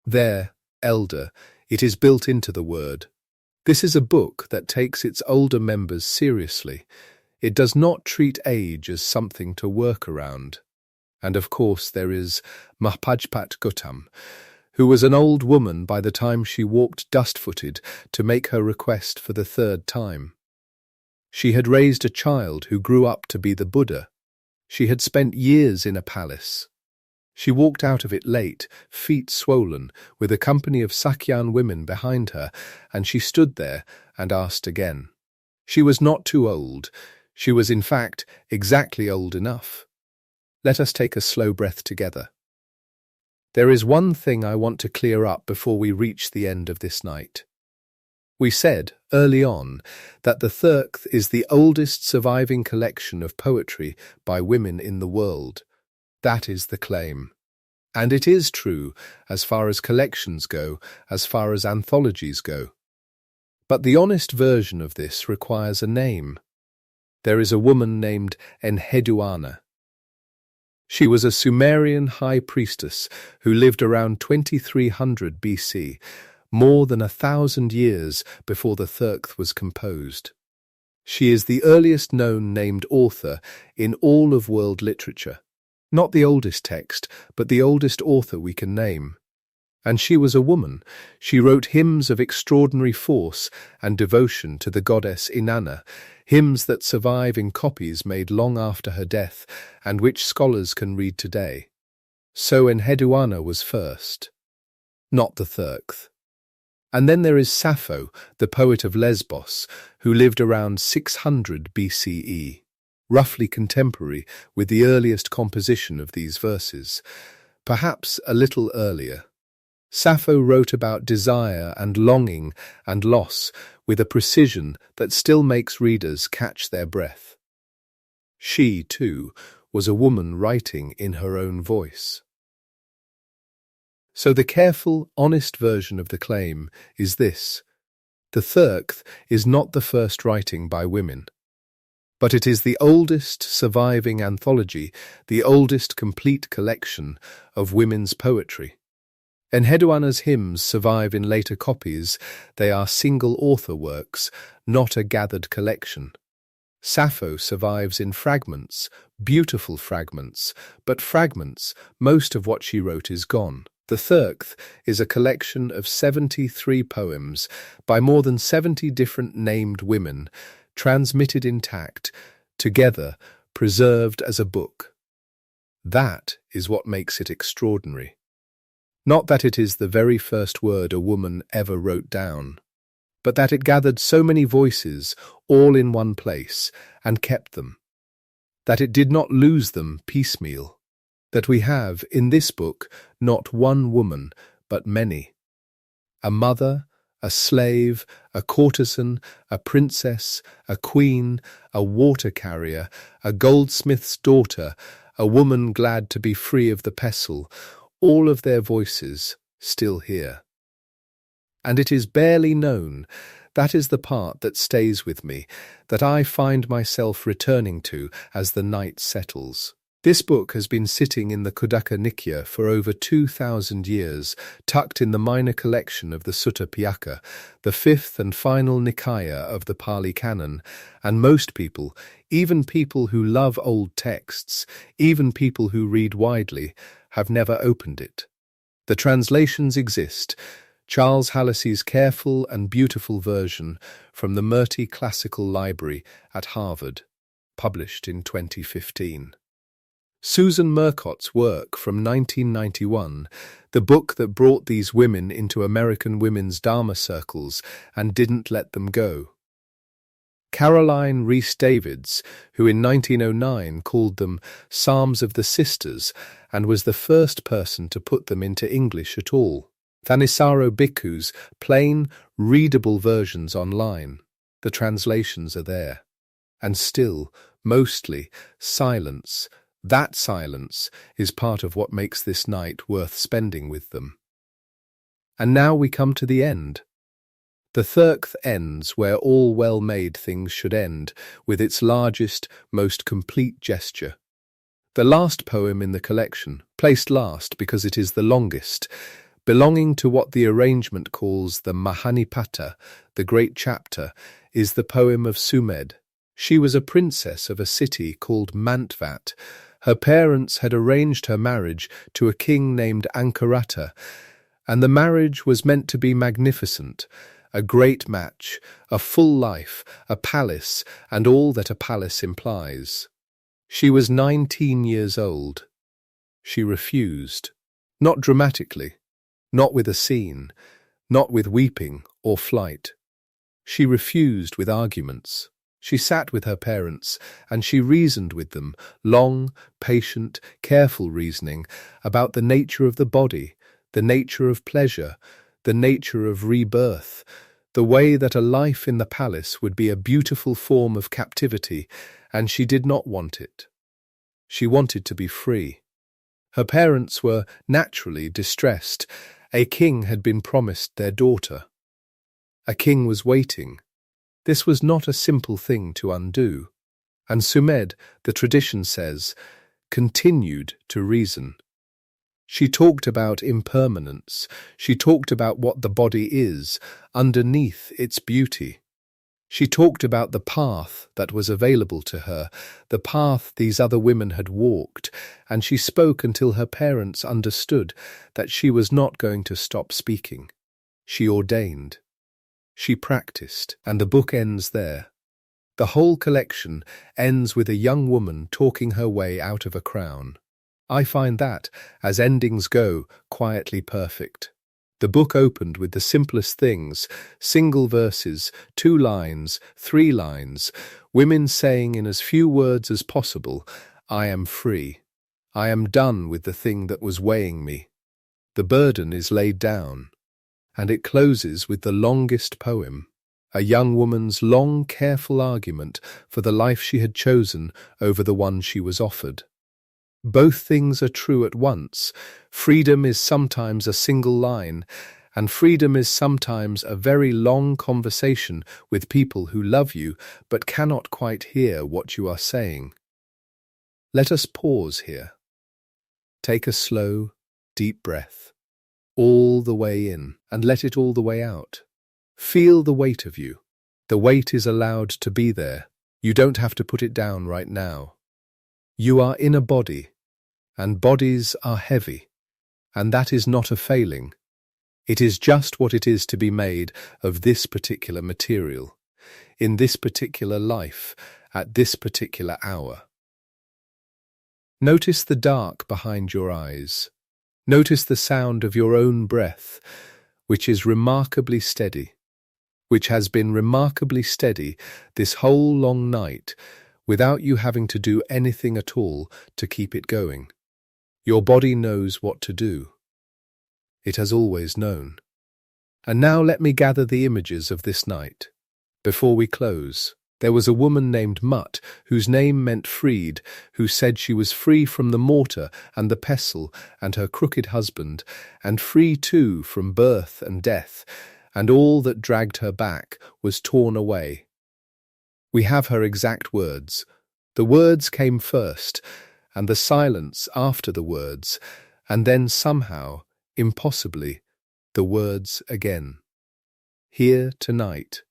There, elder, it is built into the word. This is a book that takes its older members seriously. It does not treat age as something to work around. And of course there is Patacara, who was an old woman by the time she walked dust-footed to make her request for the 3rd time. She had raised a child who grew up to be the Buddha. She had spent years in a palace. She walked out of it late, feet swollen, with a company of Sakyan women behind her, and she stood there and asked again. She was not too old. She was, in fact, exactly old enough. Let us take a slow breath together. There is one thing I want to clear up before we reach the end of this night. We said, early on, that the Therigatha is the oldest surviving collection of poetry by women in the world. That is the claim. And it is true as far as collections go, as far as anthologies go. But the honest version of this requires a name. There is a woman named Enheduanna. She was a Sumerian high priestess who lived around 2300 BC, more than 1,000 years before the Therigatha was composed. She is the earliest known named author in all of world literature. Not the oldest text, but the oldest author we can name. And she was a woman. She wrote hymns of extraordinary force and devotion to the goddess Inanna, hymns that survive in copies made long after her death and which scholars can read today. So Enheduanna was first, not the Therigatha. And then there is Sappho, the poet of Lesbos, who lived around 600 BCE, roughly contemporary with the earliest composition of these verses, perhaps a little earlier. Sappho wrote about desire and longing and loss with a precision that still makes readers catch their breath. She, too, was a woman writing in her own voice. So the careful, honest version of the claim is this: the Therigatha is not the first writing by women, but it is the oldest surviving anthology, the oldest complete collection of women's poetry. Enheduanna's hymns survive in later copies. They are single-author works, not a gathered collection. Sappho survives in fragments, beautiful fragments, but fragments, most of what she wrote is gone. The Therigatha is a collection of 73 poems by more than 70 different named women, transmitted intact, together, preserved as a book. That is what makes it extraordinary. Not that it is the very first word a woman ever wrote down, but that it gathered so many voices all in one place and kept them, that it did not lose them piecemeal, that we have in this book not one woman but many. A mother, a slave, a courtesan, a princess, a queen, a water carrier, a goldsmith's daughter, a woman glad to be free of the pestle, all of their voices still here. And it is barely known, that is the part that stays with me, that I find myself returning to as the night settles. This book has been sitting in the Khuddaka Nikaya for over 2,000 years, tucked in the minor collection of the Sutta Pitaka, the fifth and final Nikaya of the Pali Canon, and most people, even people who love old texts, even people who read widely, have never opened it. The translations exist. Charles Hallisey's careful and beautiful version from the Murty Classical Library at Harvard, published in 2015. Susan Murcott's work from 1991, the book that brought these women into American women's Dharma circles and didn't let them go. Caroline Rhys Davids, who in 1909 called them Psalms of the Sisters and was the first person to put them into English at all. Thanissaro Bhikkhu's plain, readable versions online. The translations are there. And still, mostly, silence. That silence is part of what makes this night worth spending with them. And now we come to the end. The Therigatha ends where all well-made things should end, with its largest, most complete gesture. The last poem in the collection, placed last because it is the longest, belonging to what the arrangement calls the Mahanipata, the great chapter, is the poem of Sumed. She was a princess of a city called Mantvat. Her parents had arranged her marriage to a king named Ankarata, and the marriage was meant to be magnificent, a great match, a full life, a palace, and all that a palace implies. She was 19 years old. She refused, not dramatically, not with a scene, not with weeping or flight. She refused with arguments. She sat with her parents, and she reasoned with them, long, patient, careful reasoning, about the nature of the body, the nature of pleasure, the nature of rebirth, the way that a life in the palace would be a beautiful form of captivity, and she did not want it. She wanted to be free. Her parents were naturally distressed. A king had been promised their daughter. A king was waiting. This was not a simple thing to undo. And Sumed, the tradition says, continued to reason. She talked about impermanence. She talked about what the body is, underneath its beauty. She talked about the path that was available to her, the path these other women had walked, and she spoke until her parents understood that she was not going to stop speaking. She ordained. She practiced, and the book ends there. The whole collection ends with a young woman talking her way out of a crown. I find that, as endings go, quietly perfect. The book opened with the simplest things, single verses, 2 lines, 3 lines, women saying in as few words as possible, I am free. I am done with the thing that was weighing me. The burden is laid down. And it closes with the longest poem, a young woman's long, careful argument for the life she had chosen over the one she was offered. Both things are true at once. Freedom is sometimes a single line, and freedom is sometimes a very long conversation with people who love you but cannot quite hear what you are saying. Let us pause here. Take a slow, deep breath, all the way in, and let it all the way out. Feel the weight of you. The weight is allowed to be there. You don't have to put it down right now. You are in a body, and bodies are heavy, and that is not a failing. It is just what it is to be made of this particular material, in this particular life, at this particular hour. Notice the dark behind your eyes. Notice the sound of your own breath, which is remarkably steady, which has been remarkably steady this whole long night, without you having to do anything at all to keep it going. Your body knows what to do. It has always known. And now let me gather the images of this night. Before we close, there was a woman named Mutta, whose name meant freed, who said she was free from the mortar and the pestle and her crooked husband, and free too from birth and death, and all that dragged her back was torn away. We have her exact words. The words came first, and the silence after the words, and then somehow, impossibly, the words again. Here tonight,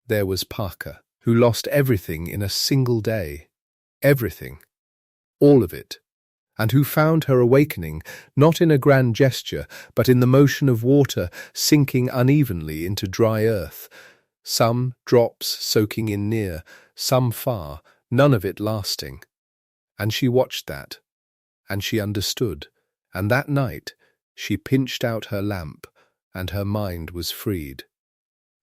there was Parker, who lost everything in a single day. Everything. All of it. And who found her awakening not in a grand gesture, but in the motion of water sinking unevenly into dry earth, some drops soaking in near, some far, none of it lasting. And she watched that, and she understood, and that night she pinched out her lamp, and her mind was freed.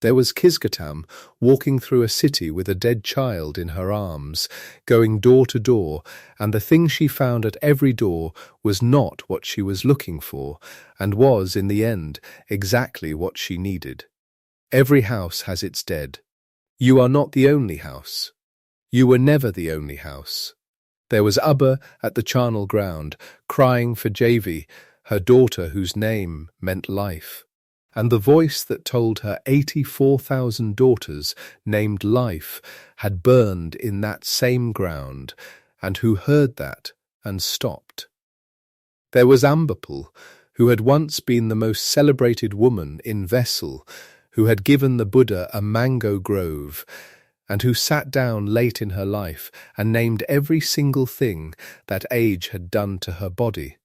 There was Kisagotami walking through a city with a dead child in her arms, going door to door, and the thing she found at every door was not what she was looking for, and was, in the end, exactly what she needed. Every house has its dead. You are not the only house. You were never the only house. There was Ubbiri at the charnel ground, crying for Javi, her daughter whose name meant life. And the voice that told her 84,000 daughters named life had burned in that same ground, and who heard that and stopped. There was Ambapali, who had once been the most celebrated woman in Vesali, who had given the Buddha a mango grove, and who sat down late in her life and named every single thing that age had done to her body.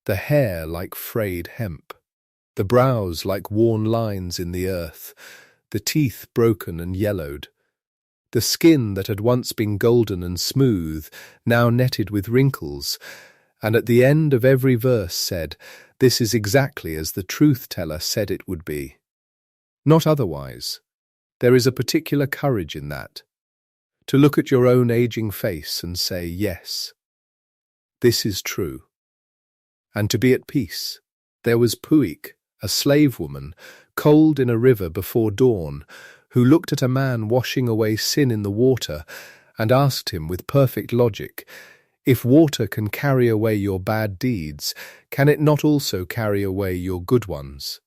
The hair like frayed hemp, the brows like worn lines in the earth, the teeth broken and yellowed, the skin that had once been golden and smooth, now netted with wrinkles, and at the end of every verse said, "This is exactly as the truth-teller said it would be." Not otherwise. There is a particular courage in that, to look at your own aging face and say, yes, this is true, and to be at peace. There was Punnnika, a slave woman, cold in a river before dawn, who looked at a man washing away sin in the water and asked him with perfect logic, If water can carry away your bad deeds, can it not also carry away your good ones?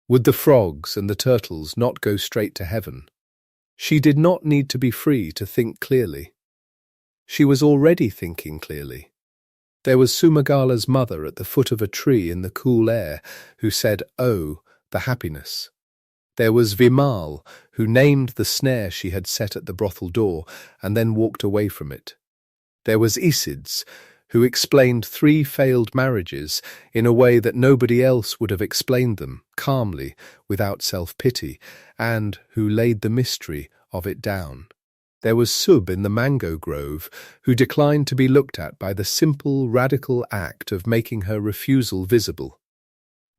Would the frogs and the turtles not go straight to heaven? She did not need to be free to think clearly. She was already thinking clearly. There was Sumagala's mother at the foot of a tree in the cool air, who said, "Oh, the happiness." There was Vimal, who named the snare she had set at the brothel door and then walked away from it. There was Isids, who explained 3 failed marriages in a way that nobody else would have explained them, calmly, without self-pity, and who laid the mystery of it down. There was Sub in the mango grove, who declined to be looked at by the simple, radical act of making her refusal visible.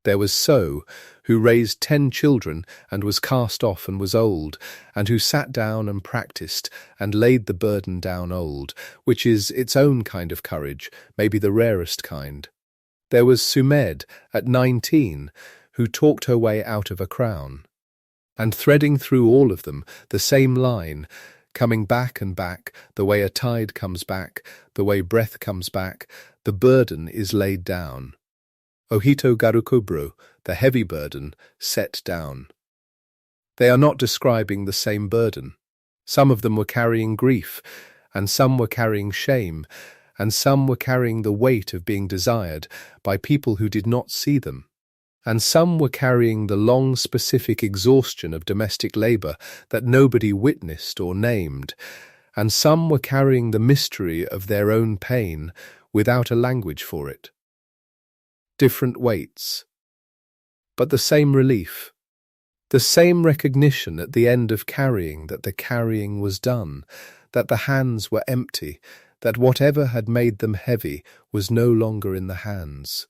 There was So, who raised 10 children and was cast off and was old, and who sat down and practiced and laid the burden down old, which is its own kind of courage, maybe the rarest kind. There was Sumed, at 19, who talked her way out of a crown. And threading through all of them, the same line, coming back and back, the way a tide comes back, the way breath comes back, the burden is laid down. Ohito Garukubru, the heavy burden, set down. They are not describing the same burden. Some of them were carrying grief, and some were carrying shame, and some were carrying the weight of being desired by people who did not see them, and some were carrying the long specific exhaustion of domestic labour that nobody witnessed or named, and some were carrying the mystery of their own pain without a language for it. Different weights, but the same relief, the same recognition at the end of carrying that the carrying was done, that the hands were empty, that whatever had made them heavy was no longer in the hands.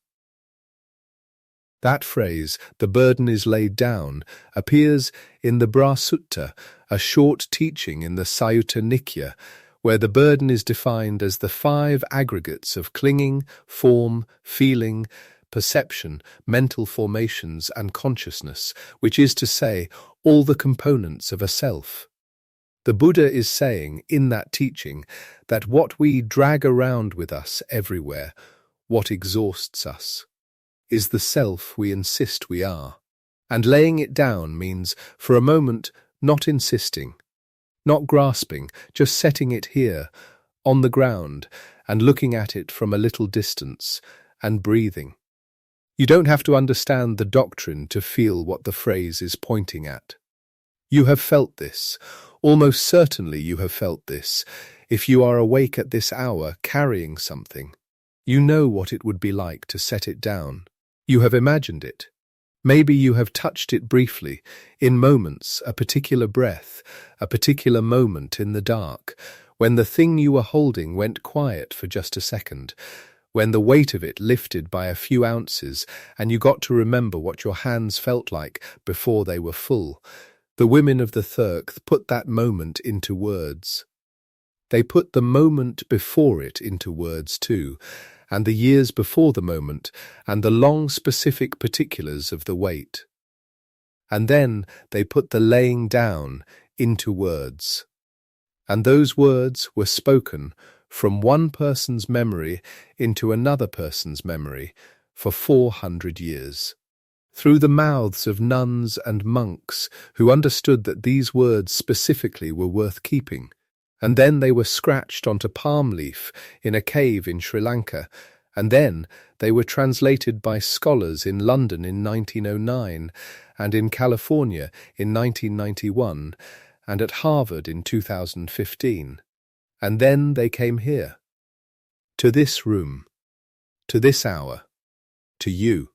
That phrase, "the burden is laid down," appears in the Brahsutta, a short teaching in the Sayutta Nikaya, where the burden is defined as the 5 aggregates of clinging, form, feeling, perception, mental formations, and consciousness, which is to say, all the components of a self. The Buddha is saying, in that teaching, that what we drag around with us everywhere, what exhausts us, is the self we insist we are. And laying it down means, for a moment, not insisting, not grasping, just setting it here, on the ground, and looking at it from a little distance, and breathing. You don't have to understand the doctrine to feel what the phrase is pointing at. You have felt this. Almost certainly you have felt this. If you are awake at this hour carrying something, you know what it would be like to set it down. You have imagined it. Maybe you have touched it briefly, in moments, a particular breath, a particular moment in the dark, when the thing you were holding went quiet for just a second, when the weight of it lifted by a few ounces and you got to remember what your hands felt like before they were full. The women of the Thirk put that moment into words. They put the moment before it into words too, and the years before the moment, and the long specific particulars of the weight. And then they put the laying down into words. And those words were spoken from one person's memory into another person's memory for 400 years. Through the mouths of nuns and monks who understood that these words specifically were worth keeping, and then they were scratched onto palm leaf in a cave in Sri Lanka, and then they were translated by scholars in London in 1909, and in California in 1991, and at Harvard in 2015. And then they came here, to this room, to this hour, to you.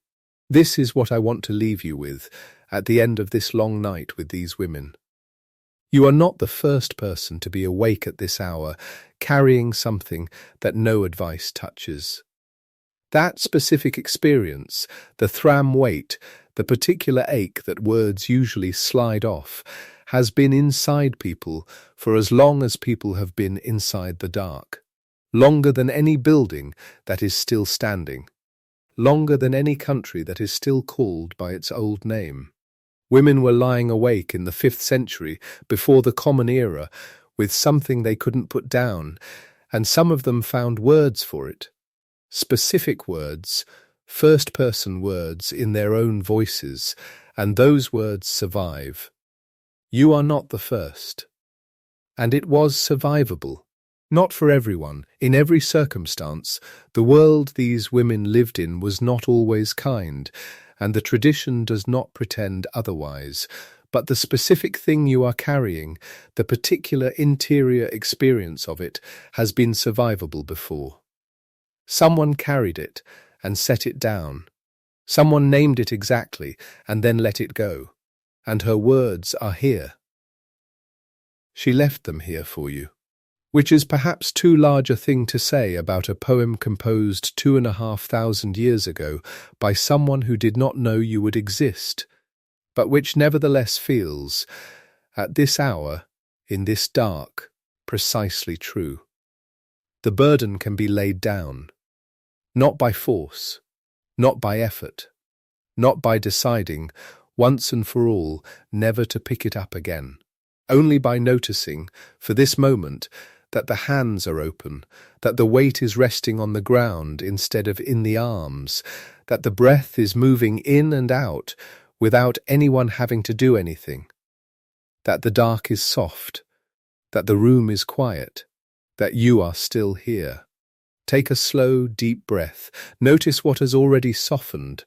This is what I want to leave you with at the end of this long night with these women. You are not the first person to be awake at this hour, carrying something that no advice touches. That specific experience, the thram weight, the particular ache that words usually slide off, has been inside people for as long as people have been inside the dark. Longer than any building that is still standing. Longer than any country that is still called by its old name. Women were lying awake in the 5th century before the Common Era with something they couldn't put down, and some of them found words for it. Specific words, first-person words in their own voices, and those words survive. You are not the first. And it was survivable. Not for everyone, in every circumstance. The world these women lived in was not always kind, and the tradition does not pretend otherwise. But the specific thing you are carrying, the particular interior experience of it, has been survivable before. Someone carried it and set it down. Someone named it exactly and then let it go. And her words are here. She left them here for you, which is perhaps too large a thing to say about a poem composed 2,500 years ago by someone who did not know you would exist, but which nevertheless feels, at this hour, in this dark, precisely true. The burden can be laid down, not by force, not by effort, not by deciding, once and for all, never to pick it up again, only by noticing, for this moment, that the hands are open, that the weight is resting on the ground instead of in the arms, that the breath is moving in and out without anyone having to do anything, that the dark is soft, that the room is quiet, that you are still here. Take a slow, deep breath. Notice what has already softened,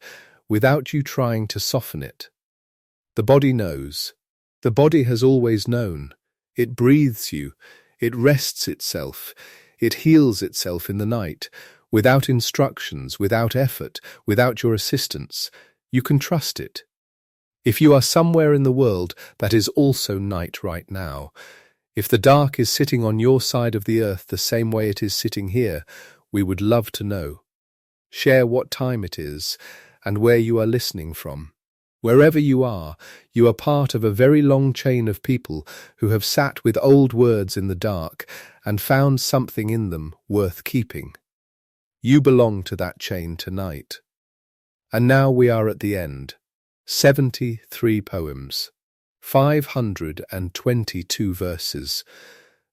without you trying to soften it. The body knows. The body has always known. It breathes you. It rests itself. It heals itself in the night, without instructions, without effort, without your assistance. You can trust it. If you are somewhere in the world that is also night right now, if the dark is sitting on your side of the earth the same way it is sitting here, we would love to know. Share what time it is and where you are listening from. Wherever you are part of a very long chain of people who have sat with old words in the dark and found something in them worth keeping. You belong to that chain tonight. And now we are at the end. 73 poems, 522 verses,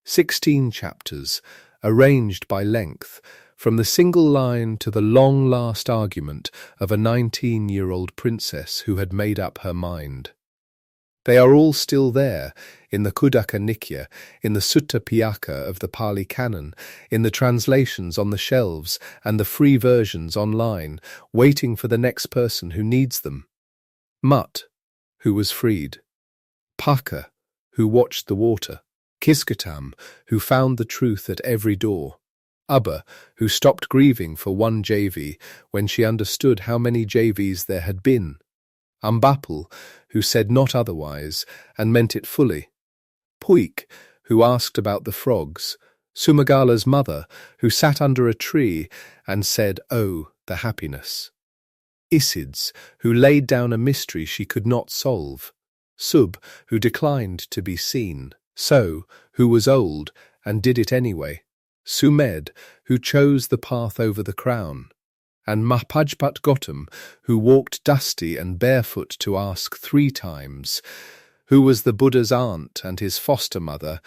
16 chapters, arranged by length, from the single line to the long-last argument of a 19-year-old princess who had made up her mind. They are all still there, in the Khuddaka Nikaya, in the Sutta Pitaka of the Pali Canon, in the translations on the shelves and the free versions online, waiting for the next person who needs them. Mutta, who was freed. Paka, who watched the water. Kisagotami, who found the truth at every door. Ubbiri, who stopped grieving for one JV when she understood how many JVs there had been. Ambapali, who said not otherwise and meant it fully. Punnnika, who asked about the frogs. Sumagala's mother, who sat under a tree and said, "Oh, the happiness." Isids, who laid down a mystery she could not solve. Sub, who declined to be seen. So, who was old and did it anyway. Sumed, who chose the path over the crown. And Patacara, who walked dusty and barefoot to ask 3 times, who was the Buddha's aunt and his foster mother,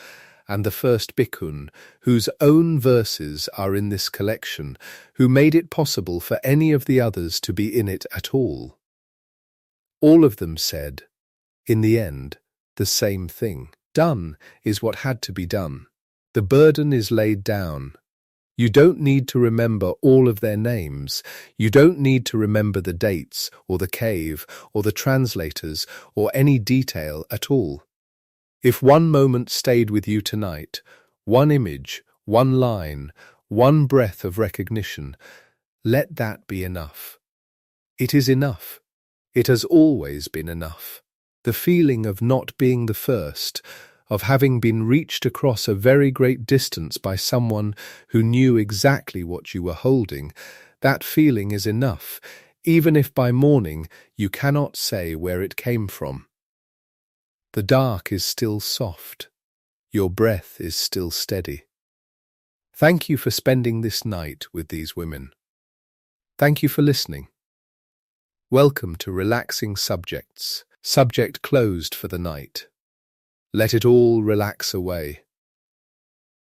and the first bhikkhun, whose own verses are in this collection, who made it possible for any of the others to be in it at all. All of them said, in the end, the same thing. Done is what had to be done. The burden is laid down. You don't need to remember all of their names. You don't need to remember the dates, or the cave, or the translators, or any detail at all. If one moment stayed with you tonight, one image, one line, one breath of recognition, let that be enough. It is enough. It has always been enough. The feeling of not being the first, of having been reached across a very great distance by someone who knew exactly what you were holding, that feeling is enough, even if by morning you cannot say where it came from. The dark is still soft. Your breath is still steady. Thank you for spending this night with these women. Thank you for listening. Welcome to Relaxing Subjects. Subject closed for the night. Let it all relax away.